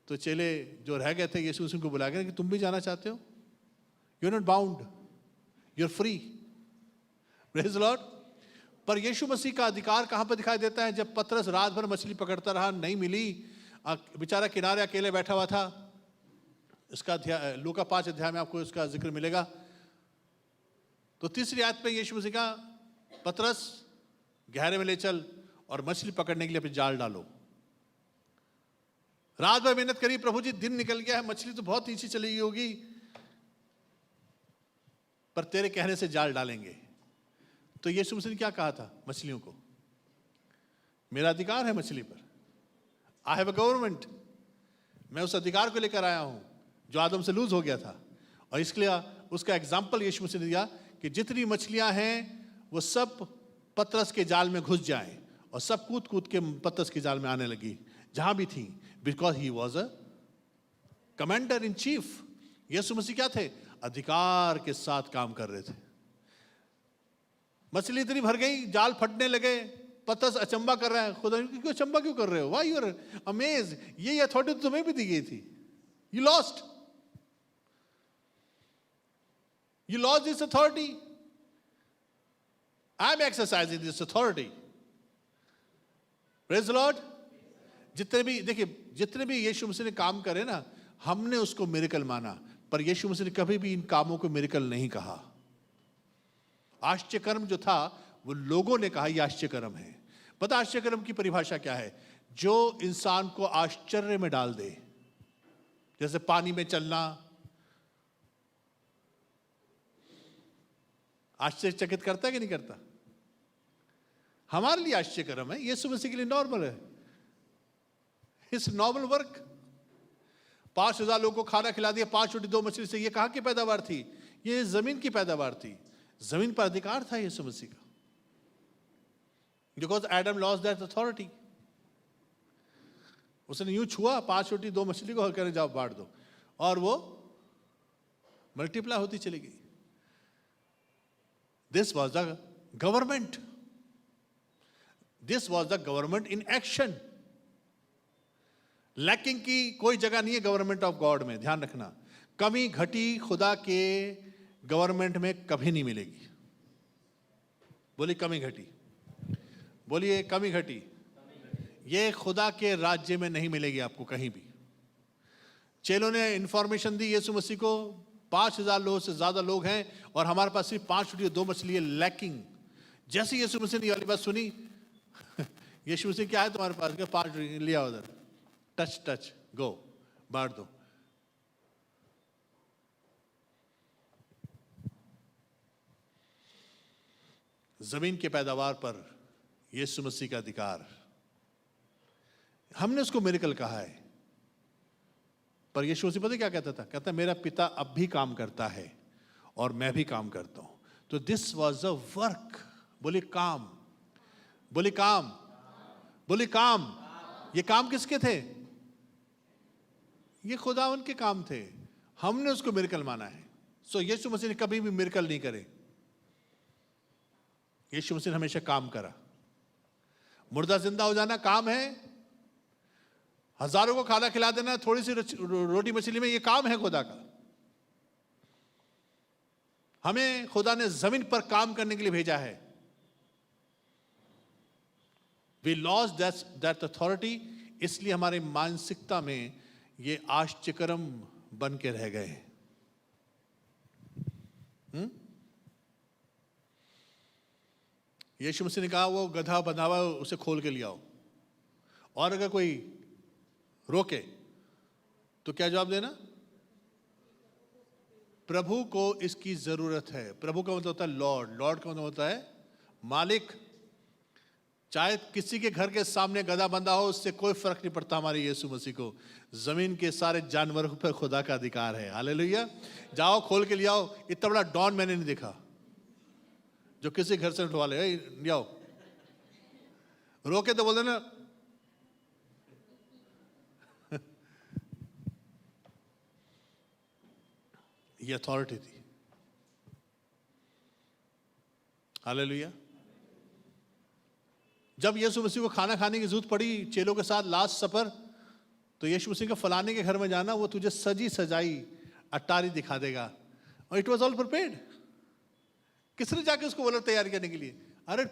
तो चेले जो रह गए थे यीशु मसीह को बुला गए कि तुम भी जाना चाहते हो? You are not bound, you are free. Praise the Lord. पर यीशु मसीह का अधिकार कहां पर दिखाई देता है? जब पतरस रात भर मछली पकड़ता रहा, नहीं मिली, बेचारा किनारे अकेले बैठा हुआ था। इसका लूका 5 अध्याय में आपको इसका जिक्र मिलेगा। तो तीसरी आयत में यीशु मसीह का, पतरस गहरे में ले चल और मछली पकड़ने के लिए अपनी जाल डालो। रात भर मेहनत करी, प्रभु जी दिन निकल गया है, मछली तो बहुत नीचे चली गई होगी, पर तेरे कहने से जाल डालेंगे। तो यीशु मसीह ने क्या कहा था मछलियों को? मेरा अधिकार है मछली पर, आई हैव अ गवर्नमेंट। मैं उस अधिकार को लेकर आया हूं जो आदम से लूज हो गया था। और इसके लिए उसका एग्जाम्पल यीशु मसीह ने दिया कि जितनी मछलियां हैं वो सब पतरस के जाल में घुस जाएं, और सब कूद कूद के पतरस के जाल में आने लगी जहां भी थी, because he was a commander in chief. यीशु मसीह क्या थे? अधिकार के साथ काम कर रहे थे। मछली इतनी भर गई, जाल फटने लगे, पतरस अचंबा कर रहा है, खुदा क्यों अचंबा क्यों कर रहे हो? Why you are amaze? ये अथॉरिटी तुम्हें भी दी गई थी, you lost, you lost this authority. I'm exercising this authority. Praise the Lord. जितने भी देखिए, जितने भी यीशु मसीह ने काम करे ना, हमने उसको मिरेकल माना, पर यीशु मसीह ने कभी भी इन कामों को मिरेकल नहीं कहा। आश्चर्यकर्म जो था वो लोगों ने कहा ये आश्चर्यकर्म है। पता आश्चर्यकर्म की परिभाषा क्या है? जो इंसान को आश्चर्य में डाल दे, जैसे पानी में चलना आश्चर्यचकित करता है कि नहीं करता? हमारे लिए आश्चर्यकर्म है, यीशु मसीह के लिए नॉर्मल है। It's normal work. 5,000 लोगों को खाना खिला दिया 5 रोटी 2 मछली से। ये कहां की पैदावार थी? ये जमीन की पैदावार थी। जमीन पर अधिकार था यीशु मसीह का, because Adam lost that authority. उसने यूं छुआ 5 रोटी 2 मछली को, कहने जाओ बांट दो, और वो मल्टीप्लाई होती चली गई। This was the government. This was the government in action. Lacking की कोई जगह नहीं है गवर्नमेंट ऑफ गॉड में, ध्यान रखना। कमी घटी खुदा के गवर्नमेंट में कभी नहीं मिलेगी। बोलिए कमी घटी, बोलिए कमी घटी। ये खुदा के राज्य में नहीं मिलेगी आपको कहीं भी। चेलों ने इंफॉर्मेशन दी यीशु मसीह को, 5,000 लोगों से ज्यादा लोग हैं और हमारे पास सिर्फ 5 रोटी 2 मछली है, लैकिंग। जैसे यीशु मसीह ने ये वाली बात सुनी, यीशु मसीह क्या है तुम्हारे पास? 5 रोटी लिया उधर, टच टच गो, बांट दो। जमीन के पैदावार पर यीशु मसीह का अधिकार, हमने उसको मिरेकल कहा है। पर यीशु मसीह पता क्या कहता था? कहता मेरा पिता अब भी काम करता है और मैं भी काम करता हूं। तो दिस वॉज अ वर्क। बोले काम, बोले काम, बोले काम। ये काम किसके थे? ये खुदावन के काम थे। हमने उसको मिरेकल माना है। सो यीशु मसीह ने कभी भी मिरेकल नहीं करे। यीशु मसीह ने हमेशा काम करा। मुर्दा जिंदा हो जाना काम है, हजारों को खाना खिला देना थोड़ी सी रोटी मछली में, ये काम है खुदा का। हमें खुदा ने जमीन पर काम करने के लिए भेजा है। वी लॉस्ट दैट अथॉरिटी, इसलिए हमारे मानसिकता में ये आश्चर्यकर्म बन के रह गए। यीशु मसीह ने कहा वो गधा बंधा हुआ उसे खोल के ले आओ, और अगर कोई रोके तो क्या जवाब देना? प्रभु को इसकी जरूरत है। प्रभु का मतलब होता है लॉर्ड, लॉर्ड का मतलब होता है मालिक। चाहे किसी के घर के सामने गधा बंधा हो, उससे कोई फर्क नहीं पड़ता हमारे यीशु मसीह को। जमीन के सारे जानवरों पर खुदा का अधिकार है। हालेलुया। जाओ खोल के ले आओ। इतना बड़ा डॉन मैंने नहीं देखा जो किसी घर से उठवा ले, ले आओ। रोके तो बोल देना ये अथॉरिटी थी। हालेलुया। जब यीशु मसीह को खाना खाने की जरूरत पड़ी चेलों के साथ लास्ट सफर, तो यीशु मसीह का फलाने के घर में जाना, वो तुझे सजी सजाई अटारी दिखा देगा। और इट वॉज ऑल प्रिपेयर्ड। किसने जाके उसको बोला तैयार करने के लिए? अरे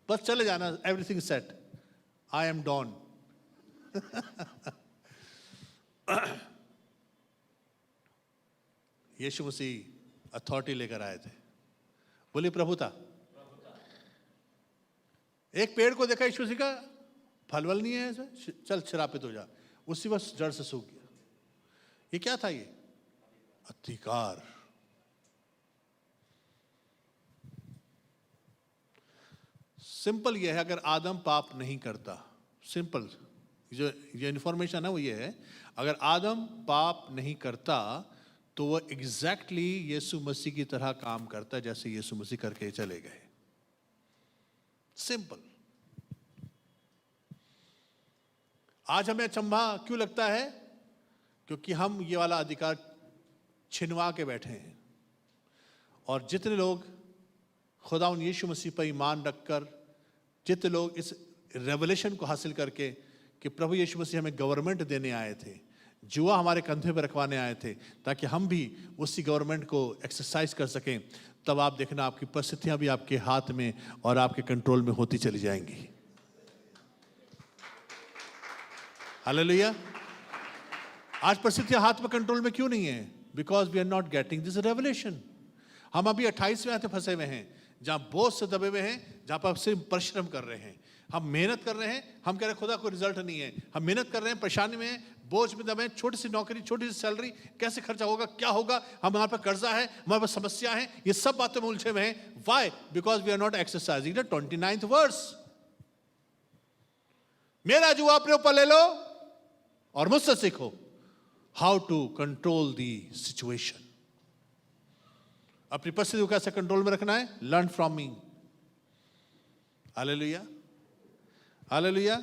बस चले जाना, everything set, I am done. Yeshu Masih authority लेकर आए थे। बोलिए प्रभुता। एक पेड़ को देखा यीशु मसीह का, फल वल नहीं है ऐसे, चल शरापित हो जा, उसी वक्त जड़ से सूख गया। ये क्या था? ये अधिकार। सिंपल ये है, अगर आदम पाप नहीं करता, सिंपल जो इंफॉर्मेशन है वो ये है, अगर आदम पाप नहीं करता तो वो एग्जैक्टली यीशु मसीह की तरह काम करता जैसे यीशु मसीह करके चले गए। सिंपल। आज हमें अचंभा क्यों लगता है? क्योंकि हम ये वाला अधिकार छिनवा के बैठे हैं। और जितने लोग खुदा उन यीशु मसीह पर ईमान रखकर, जितने लोग इस रेवलेशन को हासिल करके कि प्रभु यीशु मसीह हमें गवर्नमेंट देने आए थे, जुआ हमारे कंधे पर रखवाने आए थे ताकि हम भी उसी गवर्नमेंट को एक्सरसाइज कर सकें, तब आप देखना आपकी परिस्थितियां भी आपके हाथ में और आपके कंट्रोल में होती चली जाएंगी। हालेलुया। आज परिस्थितियां हाथ में कंट्रोल में क्यों नहीं है? Because we are not getting this revelation. हम अभी 28वें हाथ फंसे हुए हैं, जहां बोझ से दबे हुए हैं, जहां पर सिर्फ परिश्रम कर रहे हैं, हम मेहनत कर रहे हैं, हम कह रहे हैं खुदा कोई रिजल्ट नहीं है। हम मेहनत कर रहे हैं, परेशानी में, बोझ में दबे हैं, छोटी सी नौकरी, छोटी सी सैलरी, कैसे खर्चा होगा, क्या होगा, हमारे पर कर्जा है, हमारे पास समस्या है, ये सब बातें में उलझे हुए हैं। Why? Because we are not exercising the 29th verse. मेरा जुआ अपने ऊपर ले लो और मुझसे सीखो how to control the situation. अपनी परिस्थिति को कैसे कंट्रोल में रखना है? Learn from me. Hallelujah. Hallelujah.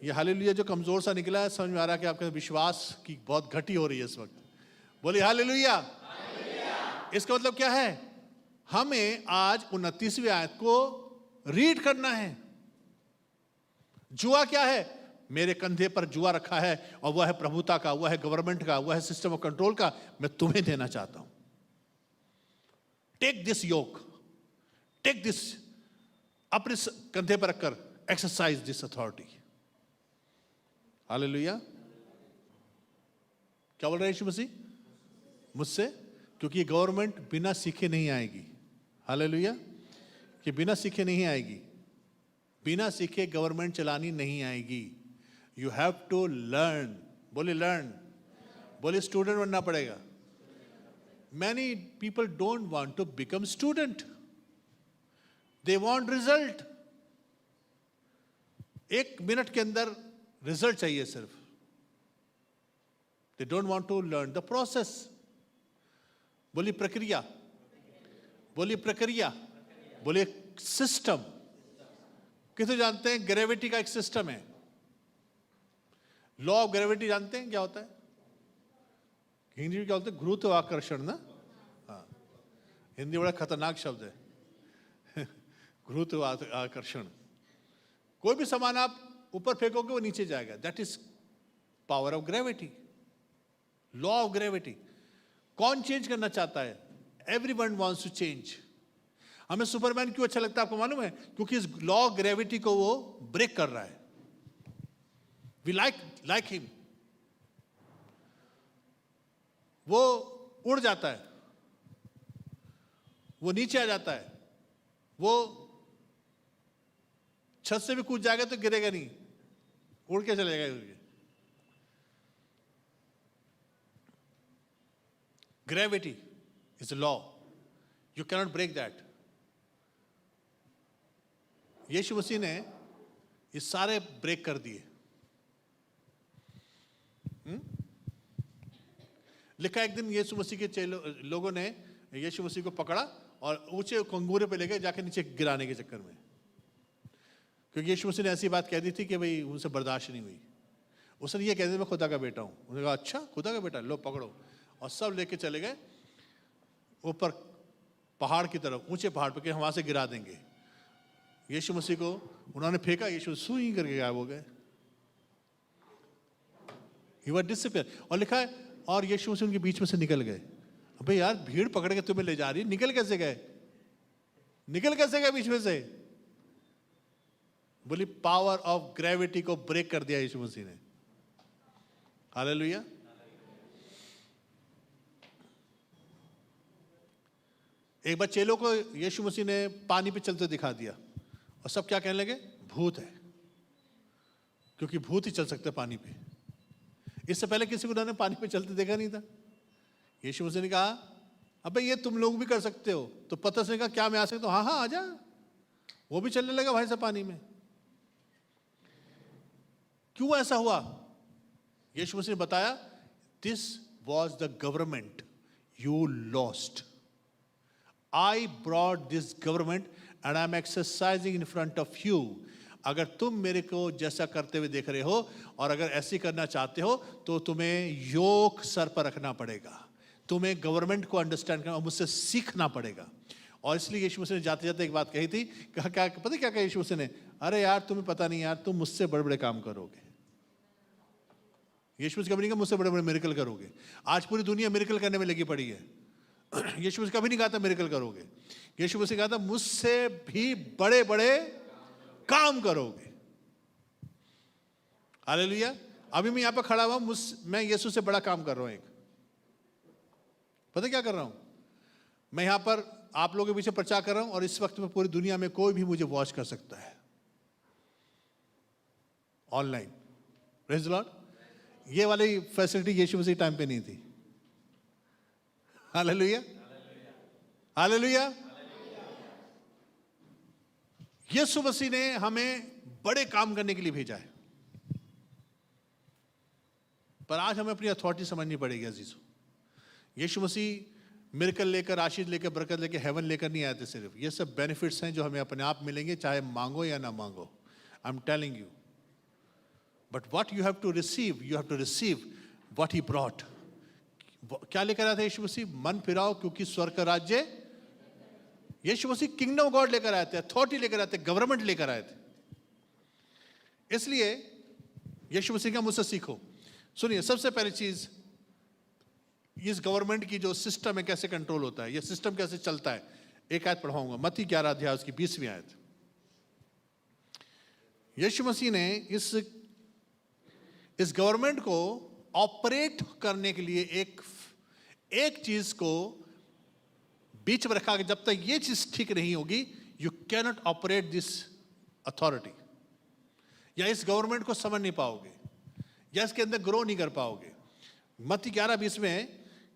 ये हालेलुया जो कमजोर सा निकला है, समझ में आ रहा है कि आपके विश्वास की बहुत घटी हो रही है इस वक्त। बोलिए हालेलुया। इसका मतलब क्या है? हमें आज 29वीं आयत को रीड करना है। जुआ क्या है? मेरे कंधे पर जुआ रखा है, और वह है प्रभुता का, वह है गवर्नमेंट का, वह है सिस्टम ऑफ कंट्रोल का। मैं तुम्हें देना चाहता हूं। Take this yoke, take this, अपने कंधे पर रखकर एक्सरसाइज दिस अथॉरिटी। हालेलुया। क्या बोल रहे हैं यीशु मसीह? मुझसे, क्योंकि ये गवर्नमेंट बिना सीखे नहीं आएगी। हालेलुया। कि बिना सीखे नहीं आएगी। बिना सीखे गवर्नमेंट चलानी नहीं आएगी। You have to learn. बोले लर्न। बोले स्टूडेंट बनना पड़ेगा। Many people don't want to become student, they want result. 1 minute के अंदर रिजल्ट चाहिए सिर्फ। They don't want to learn the process. बोलिए प्रक्रिया। बोलिए प्रक्रिया। बोलिए सिस्टम। किसे जानते हैं? ग्रेविटी का एक सिस्टम है। लॉ ऑफ ग्रेविटी जानते हैं क्या होता है? हिंदी में क्या बोलते हैं? गुरुत्वाकर्षण ना। हाँ, हिंदी बड़ा खतरनाक शब्द है। गुरुत्वाकर्षण। कोई भी सामान आप ऊपर फेंकोगे वो नीचे जाएगा। That is power of gravity, law of gravity. कौन चेंज करना चाहता है? Everyone wants to change. हमें सुपरमैन क्यों अच्छा लगता है आपको मालूम है? क्योंकि इस लॉ ऑफ ग्रेविटी को वो ब्रेक कर रहा है। We like him. वो उड़ जाता है। वो नीचे आ जाता है, वो छत से भी कूद जाएगा तो गिरेगा नहीं, उड़ के चलेगा। Gravity is a law. You cannot break that. यीशु मसीह ने ये सारे ब्रेक कर दिए। लिखा एक दिन यीशु मसीह के लोगों ने यीशु मसीह को पकड़ा और ऊंचे कंगूरे पे ले गए, जाके नीचे गिराने के चक्कर में, क्योंकि यीशु मसीह ने ऐसी बात कह दी थी कि भाई उनसे बर्दाश्त नहीं हुई। उसने ये कह दिया मैं खुदा का बेटा हूं। उन्होंने कहा अच्छा खुदा का बेटा, लो पकड़ो, और सब लेके चले गए ऊपर पहाड़ की तरफ, ऊंचे पहाड़ पे, कि वहां से गिरा देंगे। यीशु मसीह को उन्होंने फेंका, यीशु सुई करके गायब हो गए। He was disappeared। और लिखा है और यीशु मसीह उनके बीच में से निकल गए। अबे यार भीड़ पकड़ के तुम्हें ले जा रही, निकल कैसे गए? निकल कैसे गए बीच में से? बोली पावर ऑफ ग्रेविटी को ब्रेक कर दिया यीशु मसीह ने। हालेलुया। एक बार चेलों को यीशु मसीह ने पानी पे चलते दिखा दिया और सब क्या कहने लगे? भूत है, क्योंकि भूत ही चल सकते पानी पे। इससे पहले किसी को उन्होंने पानी पे चलते देखा नहीं था। यीशु मसीह ने कहा अबे ये तुम लोग भी कर सकते हो। तो पतरस ने कहा क्या मैं आ सकता हूं? हाँ हाँ आ जा। वो भी चलने लगा भाई से पानी में। क्यों ऐसा हुआ? यीशु मसीह ने बताया this was the government you lost. I brought this government and I'm exercising in front of you। अगर तुम मेरे को जैसा करते हुए देख रहे हो और अगर ऐसे करना चाहते हो तो तुम्हें योक सर पर रखना पड़ेगा, तुम्हें गवर्नमेंट को अंडरस्टैंड करना और मुझसे सीखना पड़ेगा। और इसलिए यीशु मसीह ने जाते जाते एक बात कही थी, कहा क्या पता क्या कहा यीशु मसीह ने? अरे यार तुम्हें पता नहीं यार, तुम मुझसे बड़े बड़े काम करोगे। यीशु मसीह कभी नहीं कहा मुझसे बड़े बड़े मिरेकल करोगे। आज पूरी दुनिया मिरेकल करने में लगी पड़ी है। यीशु मसीह कभी नहीं कहा था मिरेकल करोगे। यीशु मसीह कहा था मुझसे भी बड़े बड़े काम करोगे। हालेलुया। अभी मैं यहां पर खड़ा हुआ, मैं यीशु से बड़ा काम कर रहा हूं। एक पता क्या कर रहा हूं? मैं यहां पर आप लोगों के पीछे प्रचार कर रहा हूं और इस वक्त में पूरी दुनिया में कोई भी मुझे वॉच कर सकता है ऑनलाइन। Praise the Lord. ये वाली फैसिलिटी यीशु मसीह टाइम पे नहीं थी। Hallelujah, hallelujah. यीशु मसीह ने हमें बड़े काम करने के लिए भेजा है, पर आज हमें अपनी अथॉरिटी समझनी पड़ेगी अजीजों। यीशु मसीह मिरेकल लेकर, आशीष लेकर, बरकत लेकर, हेवन लेकर नहीं आए थे सिर्फ। ये सब बेनिफिट्स हैं जो हमें अपने आप मिलेंगे, चाहे मांगो या ना मांगो। I am telling you, but what you have to receive, you have to receive what he brought. क्या लेकर आए थे यीशु मसीह? मन फिराओ क्योंकि स्वर्ग का राज्य। यीशु मसीह किंगडम ऑफ गॉड लेकर आए थे, अथॉरिटी लेकर आए थे, गवर्नमेंट लेकर आए थे। इसलिए यीशु मसीह का मुझसे सीखो। सुनिए, सबसे पहली चीज, इस गवर्नमेंट की जो सिस्टम है कैसे कंट्रोल होता है, ये सिस्टम कैसे चलता है। एक आयत पढ़ाऊंगा, मत्ती 11 अध्याय उसकी 20वीं आयत। यीशु मसीह ने इस गवर्नमेंट को ऑपरेट करने के लिए एक चीज को बीच में रखा कि जब तक ये चीज ठीक नहीं होगी you cannot operate this authority, या इस गवर्नमेंट को समझ नहीं पाओगे, या इसके अंदर ग्रो नहीं कर पाओगे। मत्ती 11:20 में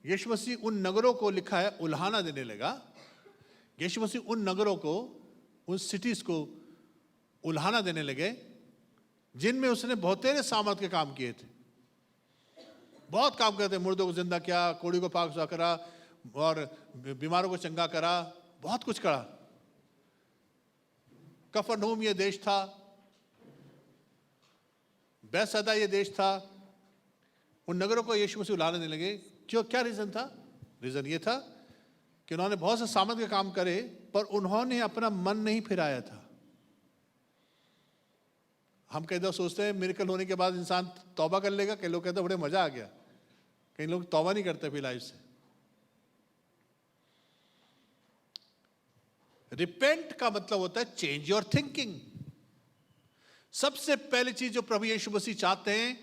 यीशु मसीह उन नगरों को, लिखा है, उल्हाना देने लगा। यीशु मसीह उन नगरों को, उन सिटीज को उल्हाना देने लगे जिनमें उसने बहुतेरे सामर्थ के काम किए थे। बहुत काम करते, मुर्दों को जिंदा किया, कोड़ी को पाक करा और बीमारों को चंगा करा, बहुत कुछ करा। कफरनहूम ये देश था, बैतसैदा ये देश था। उन नगरों को यीशु मसीह उल्हाना देने लगे। क्यों? क्या रीजन था? रीजन ये था कि उन्होंने बहुत से सामर्थ के काम करे पर उन्होंने अपना मन नहीं फिराया था। हम कई दफा सोचते हैं मिरेकल होने के बाद इंसान तौबा कर लेगा, कई लोग कहते हैं बड़े मजा आ गया। कई लोग तौबा नहीं करते फिर लाइफ से। रिपेंट का मतलब होता है चेंज योर थिंकिंग। सबसे पहली चीज जो प्रभु यीशु मसीह चाहते हैं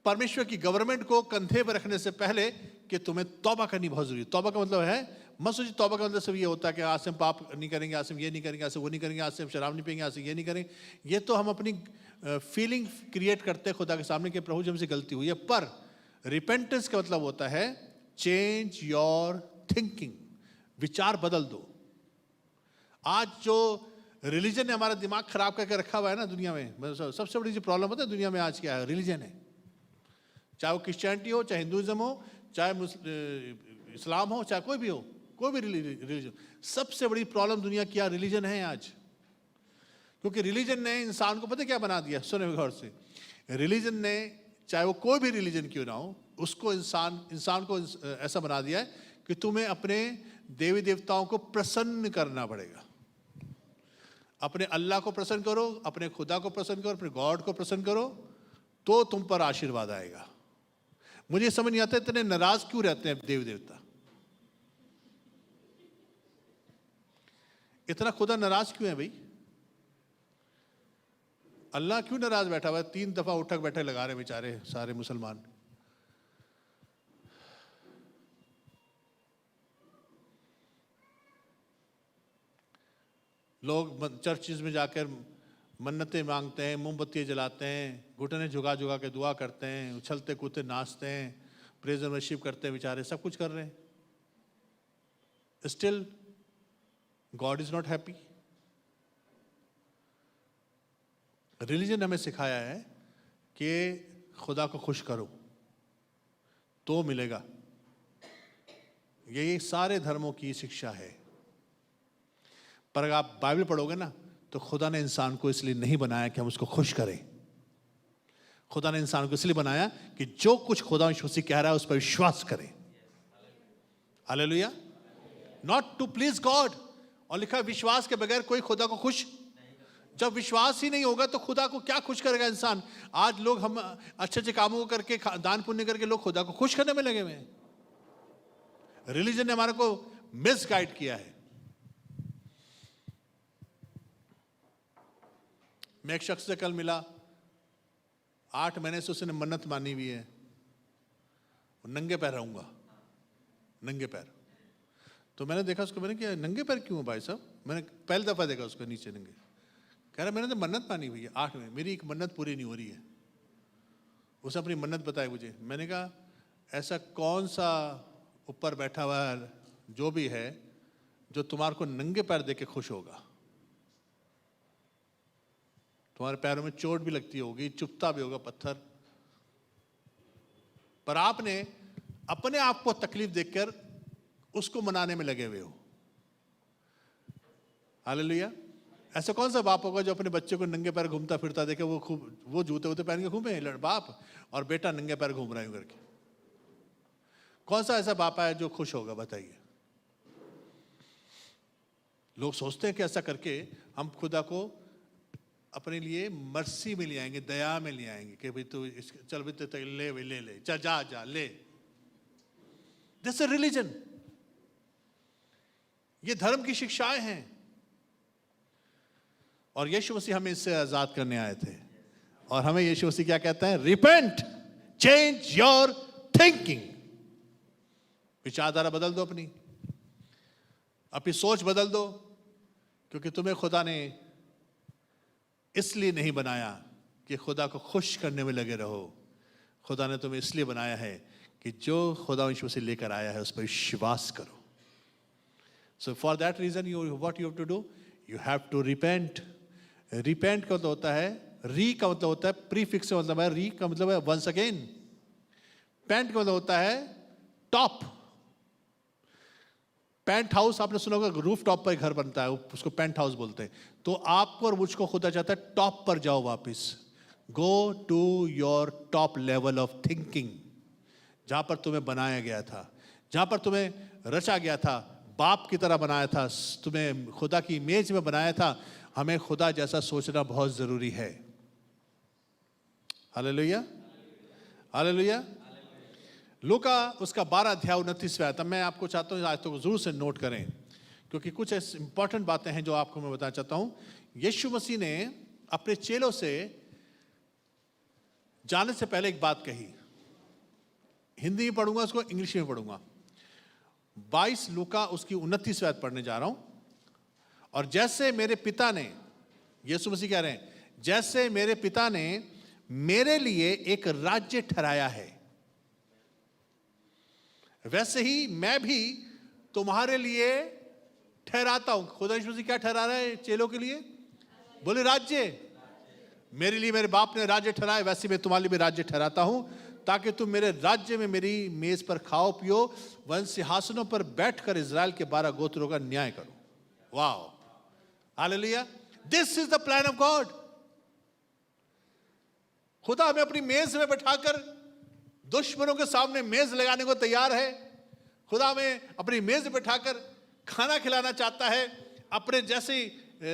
परमेश्वर की गवर्नमेंट को कंधे पर रखने से पहले, कि तुम्हें तौबा करनी बहुत जरूरी है। तौबा का मतलब है मत सोचिए तौबा का मतलब सिर्फ ये होता है कि आज से हम पाप नहीं करेंगे, आज से हम ये नहीं करेंगे, आज से वो नहीं करेंगे, आज से हम शराब नहीं पिएंगे, आज से ये नहीं करेंगे। ये तो हम अपनी फीलिंग क्रिएट करते हैं खुदा के सामने कि प्रभु जी हमसे गलती हुई है। पर रिपेंटेंस का मतलब होता है चेंज योर थिंकिंग, विचार बदल दो। आज जो रिलीजन ने हमारा दिमाग खराब करके रखा हुआ है ना दुनिया में, सबसे बड़ी जो प्रॉब्लम होता है दुनिया में आज क्या है, रिलीजन है। चाहे वो क्रिश्चियनिटी हो, चाहे हिंदुइज्म हो, चाहे इस्लाम हो, चाहे कोई भी हो, कोई भी रिलीजन, सबसे बड़ी प्रॉब्लम दुनिया की रिलीजन है आज। क्योंकि रिलीजन ने इंसान को पता क्या बना दिया, सुने गौर से, रिलीजन ने चाहे वो कोई भी रिलीजन क्यों ना हो, उसको इंसान को ऐसा बना दिया है कि तुम्हें अपने देवी देवताओं को प्रसन्न करना पड़ेगा। अपने अल्लाह को प्रसन्न करो, अपने खुदा को प्रसन्न करो, अपने गॉड को प्रसन्न करो, तो तुम पर आशीर्वाद आएगा। मुझे समझ नहीं आता इतने नाराज क्यों रहते हैं देवी देवता, इतना खुदा नाराज क्यों है भाई? अल्लाह क्यों नाराज बैठा हुआ है? 3 दफा उठक बैठक लगा रहे बेचारे सारे मुसलमान। लोग चर्चिज में जाकर मन्नतें मांगते हैं, मोमबत्तियाँ जलाते हैं, घुटने झुका झुका के दुआ करते हैं, उछलते कूदते नाचते हैं, प्रेज एंड वर्शिप करते हैं, बेचारे सब कुछ कर रहे हैं। Still God is not happy. Religion हमें सिखाया है कि खुदा को खुश करो तो मिलेगा। ये सारे धर्मों की शिक्षा है। पर अगर आप बाइबल पढ़ोगे ना, तो खुदा ने इंसान को इसलिए नहीं बनाया कि हम उसको खुश करें। खुदा ने इंसान को इसलिए बनाया कि जो कुछ खुदा यीशु मसीह कह रहा है उस पर विश्वास करें। Hallelujah. Not to please God. और लिखा है विश्वास के बगैर कोई खुदा को खुश, जब विश्वास ही नहीं होगा तो खुदा को क्या खुश करेगा इंसान? आज लोग हम अच्छे अच्छे कामों को करके, दान पुण्य करके लोग खुदा को खुश करने में लगे हुए हैं। रिलीजन ने हमारे को मिसगाइड किया है। मैं एक शख्स से कल मिला, 8 महीने से उसने मन्नत मानी हुई है, नंगे पैर रहूंगा, नंगे पैर। तो मैंने देखा उसको, मैंने कहा नंगे पैर क्यों भाई साहब? मैंने पहली दफा देखा उसको नीचे नंगे। कह रहा मैंने तो मन्नत मानी हुई है 8 में, मेरी एक मन्नत पूरी नहीं हो रही है। उसने अपनी मन्नत बताई मुझे। मैंने कहा ऐसा कौन सा ऊपर बैठा हुआ है जो भी है, जो तुम्हारे को नंगे पैर देख के खुश होगा? तुम्हारे पैरों में चोट भी लगती होगी, चुभता भी होगा पत्थर, पर आपने अपने आप को तकलीफ देखकर उसको मनाने में लगे हुए हो। हालेलुया। ऐसा कौन सा बाप होगा जो अपने बच्चे को नंगे पैर घूमता फिरता देखे, वो जूते वूते पहन के घूमे बाप, और बेटा नंगे पैर घूम रहा है करके? कौन सा ऐसा बाप है जो खुश होगा? बताइए। लोग सोचते हैं कि ऐसा करके हम खुदा को अपने लिए मर्सी में ले आएंगे, दया में ले आएंगे कि भाई तू चल भी तो ले चल, जा ले। This is religion. ये धर्म की शिक्षाएं हैं, और यीशु मसीह हमें इससे आजाद करने आए थे। और हमें यीशु मसीह क्या कहता है? Repent, change your thinking. विचारधारा बदल दो, अपनी सोच बदल दो, क्योंकि तुम्हें खुदा ने इसलिए नहीं बनाया कि खुदा को खुश करने में लगे रहो। खुदा ने तुम्हें इसलिए बनाया है कि जो खुदा यीशु मसीह लेकर आया है उस पर विश्वास करो। So for that reason what you have to do, you have to repent. Repent का मतलब होता है, री का मतलब होता है प्रीफिक्स का मतलब है, री का मतलब है वंस अगेन। पेंट का मतलब होता है टॉप। पेंट हाउस आपने सुना होगा, रूफ टॉप पर घर बनता है, उसको पेंट हाउस बोलते हैं। तो आपको और मुझको खुदा चाहता है टॉप पर जाओ वापस। Go to your top level of thinking, जहां पर तुम्हें बनाया गया था, जहां पर तुम्हें रचा गया था, बाप की तरह बनाया था, तुम्हें खुदा की इमेज में बनाया था। हमें खुदा जैसा सोचना बहुत जरूरी है। Hallelujah, hallelujah. लूका उसका 12 अध्याय 29 आयत। मैं आपको चाहता हूँ आयतों को जरूर से नोट करें, क्योंकि कुछ ऐसी इंपॉर्टेंट बातें हैं जो आपको मैं बताना चाहता हूँ। यीशु मसीह ने अपने चेलों से जाने से पहले एक बात कही। हिंदी में पढ़ूंगा उसको, इंग्लिश में पढ़ूंगा। 22 लूका उसकी 29 आयत पढ़ने जा रहा हूं। और जैसे मेरे पिता ने, यीशु मसीह कह रहे हैं, जैसे मेरे पिता ने मेरे लिए एक राज्य ठहराया है, वैसे ही मैं भी तुम्हारे लिए ठहराता हूं। खुदा यीशु मसीह क्या ठहरा रहा है चेलों के लिए? बोले राज्य। मेरे लिए मेरे बाप ने राज्य ठहराया, वैसे मैं तुम्हारे लिए भी राज्य ठहराता हूं, ताकि तुम मेरे राज्य में मेरी मेज पर खाओ पियो, वन सिंहासनों पर बैठकर इजराइल के 12 गोत्रों का न्याय करो। वाह, hallelujah. This is the plan of God. खुदा हमें अपनी मेज में बैठाकर दुश्मनों के सामने मेज लगाने को तैयार है। खुदा हमें अपनी मेज में बैठाकर खाना खिलाना चाहता है, अपने जैसे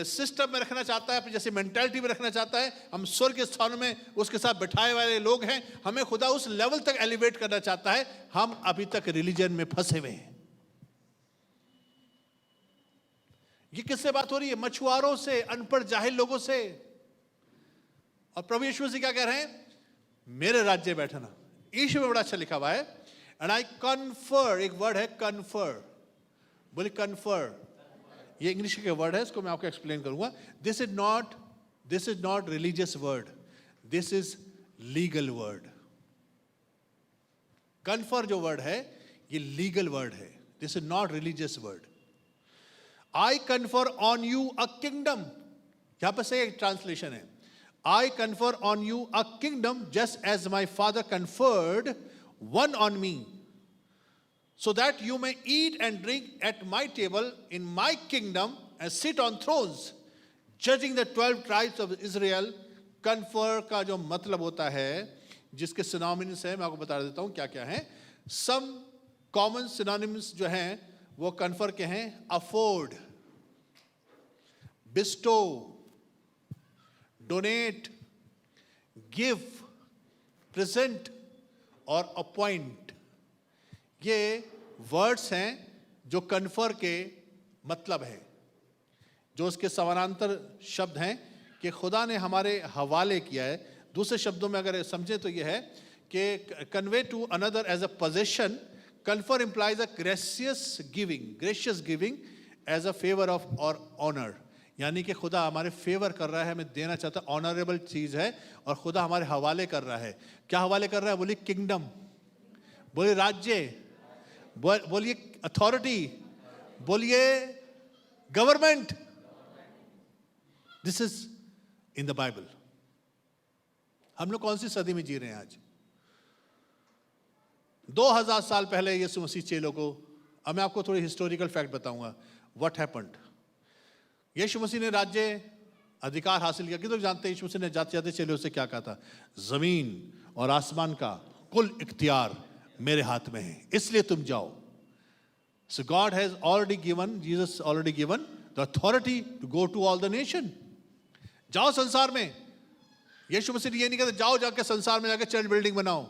सिस्टम में रखना चाहता है, अपनी जैसी मेंटालिटी में रखना चाहता है। हम स्वर्ग के स्थानों में उसके साथ बैठाए वाले लोग हैं। हमें खुदा उस लेवल तक एलिवेट करना चाहता है। हम अभी तक रिलीजन में फंसे हुए हैं। ये किससे बात हो रही है? मछुआरों से, अनपढ़ जाहिल लोगों से। और प्रभु यीशु मसीह क्या कह रहे हैं? मेरे राज्य बैठना। यीशु में बड़ा अच्छा लिखा हुआ है, एंड आई कन्फर, एक वर्ड है कन्फर, बोले कन्फर, ये इंग्लिश के वर्ड है, इसको मैं आपको एक्सप्लेन करूंगा। This is not religious word, this is legal word. Confer जो वर्ड है ये लीगल वर्ड है, this is not religious word. I confer on you a kingdom, यहां पर से एक ट्रांसलेशन है, I confer on you a kingdom just as my father conferred one on me, so that you may eat and drink at my table in my kingdom and sit on thrones, judging the 12 tribes of Israel. Confer का जो मतलब होता है, जिसके synonyms है, मैं आपको बता देता हूँ क्या क्या है। Some common synonyms जो हैं वो confer के हैं: afford, bestow, donate, give, present और अपॉइंट। ये वर्ड्स हैं जो कन्फर के मतलब है, जो उसके समानांतर शब्द हैं कि खुदा ने हमारे हवाले किया है। दूसरे शब्दों में अगर समझे तो यह है कि convey to another as a possession. Confer implies a gracious giving as a favour of or honour, यानी कि खुदा हमारे फेवर कर रहा है, हमें देना चाहता है, ऑनरेबल चीज है, और खुदा हमारे हवाले कर रहा है। क्या हवाले कर रहा है? बोलिए किंगडम, बोलिए राज्य, बोलिए अथॉरिटी, बोलिए government. This is in the Bible. हम लोग कौन सी सदी में जी रहे हैं आज? 2000 साल पहले यीशु मसीह चेलों को, अब मैं आपको थोड़ी हिस्टोरिकल फैक्ट बताऊंगा व्हाट हैपेंड। यीशु मसीह ने राज्य अधिकार हासिल किया। कितने लोग जानते हैं यीशु मसीह ने जाते जाते चेलों से क्या कहा था? जमीन और आसमान का कुल इख्तियार मेरे हाथ में है, इसलिए तुम जाओ। So God has already given, Jesus already given the authority to go to all the nation. जाओ संसार में। यीशु मसीह ये नहीं कहते जाओ जाके संसार में जाके चर्च बिल्डिंग बनाओ।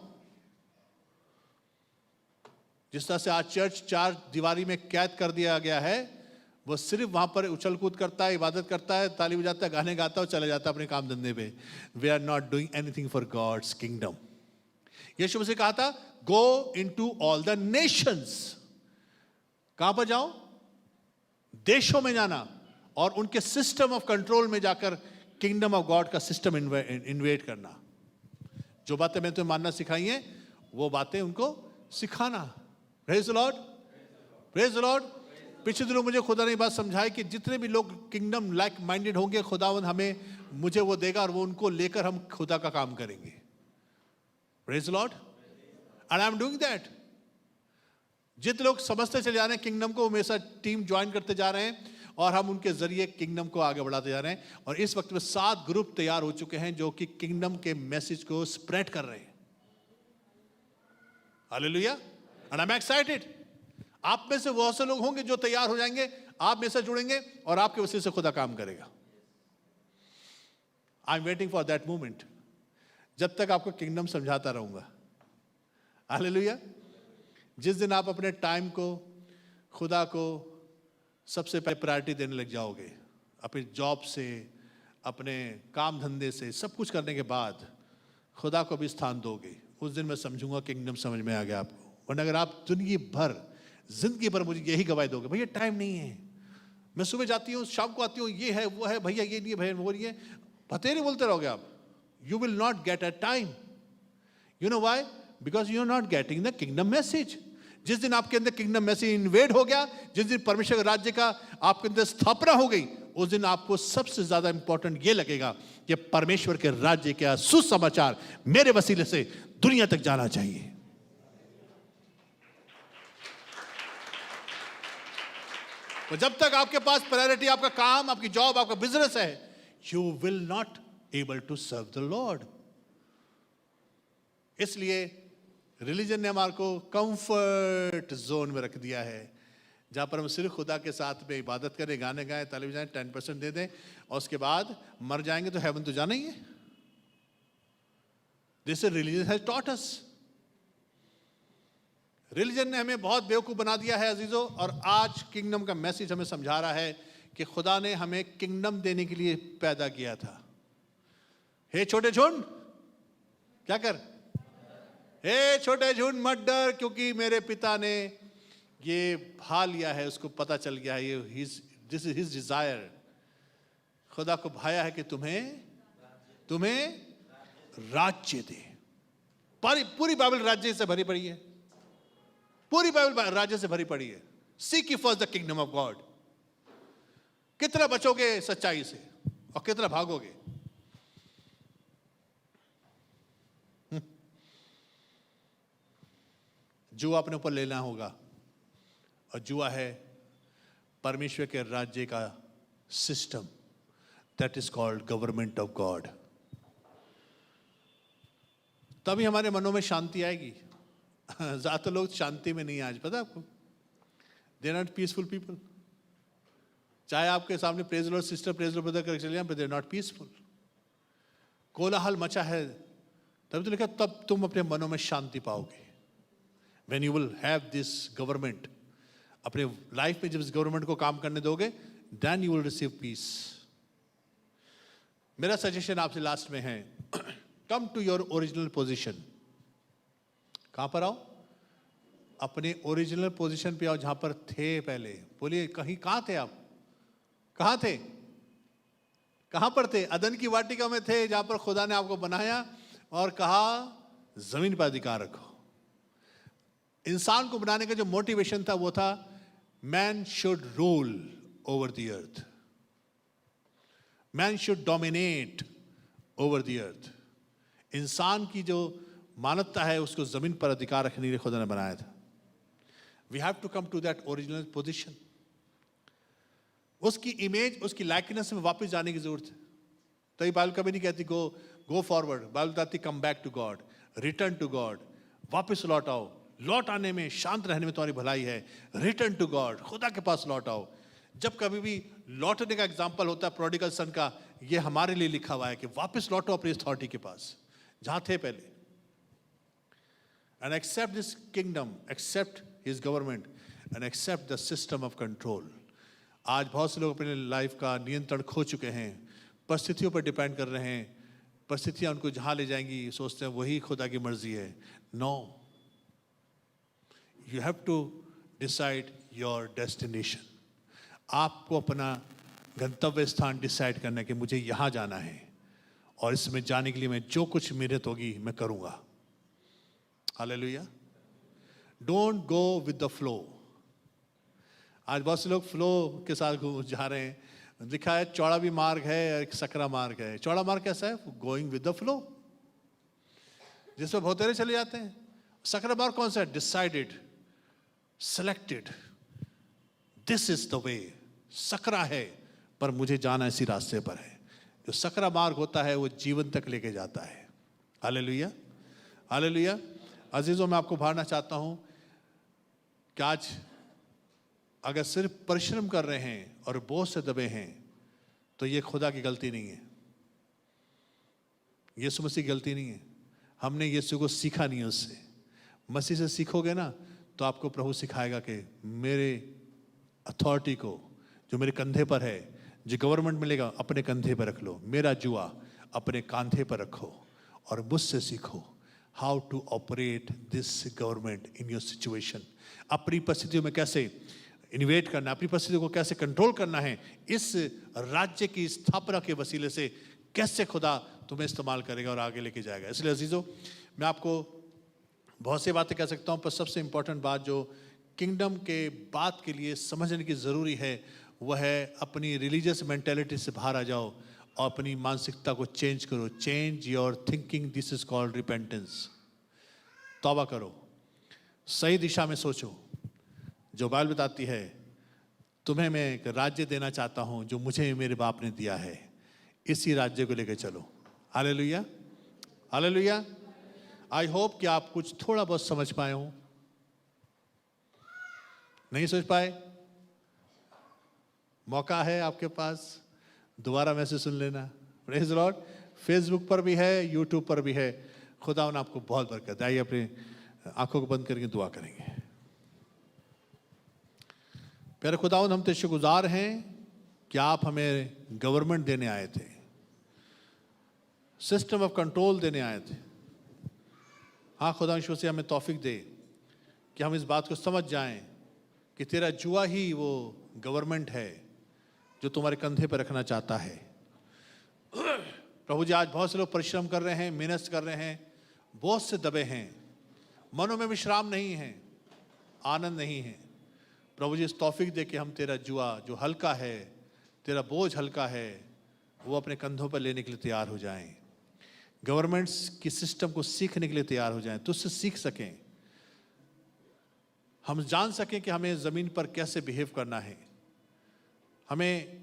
जिस तरह से आज चर्च 4 दीवारी में कैद कर दिया गया है, वो सिर्फ वहां पर उछल कूद करता है, इबादत करता है, ताली बजाता है, गाने गाता है और चला जाता है अपने काम धंधे पे। We are not doing anything for God's kingdom. यीशु मसीह कहा था go into all the nations. कहां पर जाओ? देशों में जाना और उनके सिस्टम ऑफ कंट्रोल में जाकर किंगडम ऑफ गॉड का सिस्टम इन्वेट करना। जो बातें मैंने तुम्हें मानना सिखाई हैं वो बातें उनको सिखाना। Praise the Lord, praise the Lord. पिछले दिनों मुझे खुदा ने बात समझाई कि जितने भी लोग किंगडम लाइक माइंडेड होंगे, खुदावंद हमें, मुझे वो देगा और वो उनको लेकर हम खुदा का काम करेंगे। Praise the Lord, and I am doing that. जितने लोग समझते चले जा रहे हैं किंगडम को, मेरे साथ टीम ज्वाइन करते जा रहे हैं और हम उनके जरिए किंगडम को आगे बढ़ाते जा रहे हैं। और इस वक्त में 7 ग्रुप तैयार हो चुके हैं जो कि किंगडम के मैसेज को स्प्रेड कर रहे हैं। Hallelujah, and I am excited. आप में से बहुत से लोग होंगे जो तैयार हो जाएंगे, आप में से जुड़ेंगे और आपके वसीले से खुदा काम करेगा। I am waiting for that moment, जब तक आपको किंगडम समझाता रहूंगा। हालेलुया। जिस दिन आप अपने टाइम को खुदा को सबसे पहले प्रायोरिटी देने लग जाओगे, अपनी जॉब से, अपने काम धंधे से, सब कुछ करने के बाद खुदा को भी स्थान दोगे, उस दिन मैं समझूंगा किंगडम समझ में आ गया आपको। वरना अगर आप दुनिया भर जिंदगी भर मुझे यही गवाही दोगे? भैया टाइम नहीं है, मैं सुबह जाती हूँ शाम को आती हूँ, ये है वो है, भैया ये नहीं है, भैया वो नहीं है, पते नहीं बोलते रहोगे आप. You will not get a time. You know why? Because you are not getting the kingdom message. जिस दिन आपके अंदर किंगडम मैसेज इन्वेड हो गया, जिस दिन परमेश्वर के राज्य का आपके अंदर स्थापना हो गई, उस दिन आपको सबसे ज्यादा इंपॉर्टेंट ये लगेगा कि परमेश्वर के राज्य का सुसमाचार मेरे वसीले से दुनिया तक जाना चाहिए. तो जब तक आपके पास प्रायोरिटी आपका काम, आपकी जॉब, आपका बिजनेस है, you will not able to serve the Lord. इसलिए रिलीजन ने हमारे को कंफर्ट जोन में रख दिया है, जहां पर हम सिर्फ खुदा के साथ में इबादत करें, गाने गाएं, तालीम जाएं, 10% दे दें, और उसके बाद मर जाएंगे तो हेवन तो जाना ही है. This religion has taught us. Religion ने हमें बहुत बेवकूफ बना दिया है अजीजों, और आज किंगडम का मैसेज हमें समझा रहा है कि खुदा ने हमें किंगडम देने के लिए पैदा किया था. हे छोटे झुंड, क्या कर? हे छोटे झुंड मत डर, क्योंकि मेरे पिता ने ये भा लिया है, उसको पता चल गया है, ये दिस इज हिज डिजायर. खुदा को भाया है कि तुम्हें राज्य दे. पूरी बाइबल राज्य से भरी पड़ी है, पूरी बाइबल राज्य से भरी पड़ी है. Seek you first the kingdom of God. कितना बचोगे सच्चाई से और कितना भागोगे? जुआ अपने ऊपर लेना होगा, और जुआ है परमेश्वर के राज्य का system, that is called government of God. तभी हमारे मनों में शांति आएगी. ज्यादातर लोग शांति में नहीं है आज, पता है आपको? They are not peaceful people. चाहे आपके सामने praise Lord sister, praise Lord brother करके चले जाएं, दे आर नॉट पीसफुल. कोलाहल मचा है. तभी तो लिखा, तब तुम अपने मनों में शांति पाओगे. When you will have this government, अपने लाइफ में जब इस गवर्नमेंट को काम करने दोगे, then you will receive peace. मेरा सजेशन आपसे लास्ट में है, come to your original position. कहां पर आओ? अपने ओरिजिनल पोजीशन पे आओ, जहां पर थे पहले. बोलिए, कहां थे आप? कहां थे? कहां पर थे? अदन की वाटिका में थे, जहां पर खुदा ने आपको बनाया और कहा जमीन पर अधिकार रखो. इंसान को बनाने का जो मोटिवेशन था वो था, man should rule over the earth, man should dominate over the earth. इंसान की जो मानवता है उसको जमीन पर अधिकार रखने के लिए खुदा ने बनाया था. We have to come to that original position. उसकी इमेज, उसकी लाइकनेस में वापस जाने की जरूरत है. तो ये बाइबल कभी नहीं कहती गो फॉरवर्ड. बाइबल कहती come back to God, return to God. वापस लौट आओ. लौट आने में, शांत रहने में तुम्हारी भलाई है. रिटर्न टू गॉड, खुदा के पास लौट आओ. जब कभी भी लौटने का एग्जाम्पल होता है प्रोडिगल सन का, ये हमारे लिए लिखा हुआ है कि वापस लौटो अपनी अथॉरिटी के पास जहां थे पहले. And accept this kingdom, accept his government, and accept the system of control. आज बहुत से लोग अपने लाइफ का नियंत्रण खो चुके हैं, परिस्थितियों पर डिपेंड कर रहे हैं. परिस्थितियां उनको जहां ले जाएंगी सोचते हैं वही खुदा की मर्जी है. No, you have to decide your destination. आपको अपना गंतव्य स्थान डिसाइड करना है कि मुझे यहां जाना है, और इसमें जाने के लिए मैं जो कुछ मेहनत होगी मैं करूंगा. Hallelujah. Don't go with the flow. आज बहुत से लोग फ्लो के साथ जा रहे हैं. लिखा है चौड़ा भी मार्ग है, एक सकरा मार्ग है. चौड़ा मार्ग कैसा है? गोइंग विद द फ्लो, जिसमें भौतेरे चले जाते हैं. सकरा मार्ग कौन सा है? Decided, selected. This is the way. Sakra है पर मुझे जाना इसी रास्ते पर है. जो सकरा मार्ग होता है वो जीवन तक लेके जाता है. Hallelujah, hallelujah. अजीजों, मैं आपको भाना चाहता हूं कि आज अगर सिर्फ परिश्रम कर रहे हैं और बोझ से दबे हैं तो ये खुदा की गलती नहीं है, यीशु मसीह की गलती नहीं है. हमने यीशु को सीखा नहीं है उससे. मसीह से सीखोगे ना तो आपको प्रभु सिखाएगा कि मेरे अथॉरिटी को जो मेरे कंधे पर है, जो गवर्नमेंट मिलेगा अपने कंधे पर रख लो. मेरा जुआ अपने कांधे पर रखो और मुझसे सीखो. How to operate this government in your situation. अपनी परिस्थितियों में कैसे इन्वेट करना, अपनी परिस्थितियों को कैसे कंट्रोल करना है, इस राज्य की स्थापना के वसीले से कैसे खुदा तुम्हें इस्तेमाल करेगा और आगे लेके जाएगा। इसलिए अजीजों, मैं आपको बहुत सी बातें कह सकता हूँ, पर सबसे इंपॉर्टेंट बात जो किंगडम के बात के लिए समझने की ज़रूरी है वह है अपनी रिलीजियस मेंटेलिटी से बाहर आ जाओ और अपनी मानसिकता को चेंज करो। Change your thinking, this is called repentance. तौबा करो, सही दिशा में सोचो। जो बाइबल बताती है, तुम्हें मैं एक राज्य देना चाहता हूं जो मुझे मेरे बाप ने दिया है, इसी राज्य को लेकर चलो। Hallelujah, hallelujah. आई होप कि आप कुछ थोड़ा बहुत समझ पाए हो। नहीं समझ पाए, मौका है आपके पास, दोबारा मैसेज सुन लेना। Praise the Lord. फेसबुक पर भी है, यूट्यूब पर भी है। खुदा उन्हें आपको बहुत बरकत। आइए अपनी आंखों को बंद करके दुआ करेंगे। प्यारे खुदावंद, हम तेरे शुक्रगुजार हैं कि आप हमें गवर्नमेंट देने आए थे, सिस्टम ऑफ कंट्रोल देने आए थे। हाँ खुदा, ईश्वर से हमें तौफीक दे कि हम इस बात को समझ जाएं कि तेरा जुआ ही वो गवर्नमेंट है जो तुम्हारे कंधे पर रखना चाहता है। प्रभु जी, आज बहुत से लोग परिश्रम कर रहे हैं, मेहनत कर रहे हैं, बहुत से दबे हैं, मनों में विश्राम नहीं है, आनंद नहीं है। प्रभु जी, इस तौफीक दे कि हम तेरा जुआ जो हल्का है, तेरा बोझ हल्का है, वो अपने कंधों पर लेने के लिए तैयार हो जाएं। गवर्नमेंट्स की सिस्टम को सीखने के लिए तैयार हो जाएं, तुझसे सीख सकें, हम जान सकें कि हमें ज़मीन पर कैसे बिहेव करना है। हमें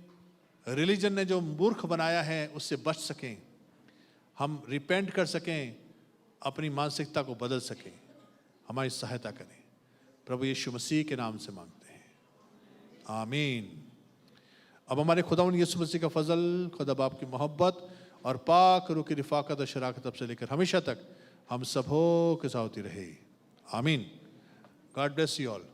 रिलीजन ने जो मूर्ख बनाया है उससे बच सकें, हम रिपेंट कर सकें, अपनी मानसिकता को बदल सकें। हमारी सहायता करें, प्रभु यीशु मसीह के नाम से मांगते हैं, आमीन। अब हमारे खुदावंद यीशु मसीह का फजल, खुदा बाप की मोहब्बत और पाक रूह की रिफाकत और शराकत अब से लेकर हमेशा तक हम सबों के साथ होती रहे, आमीन। God bless you all.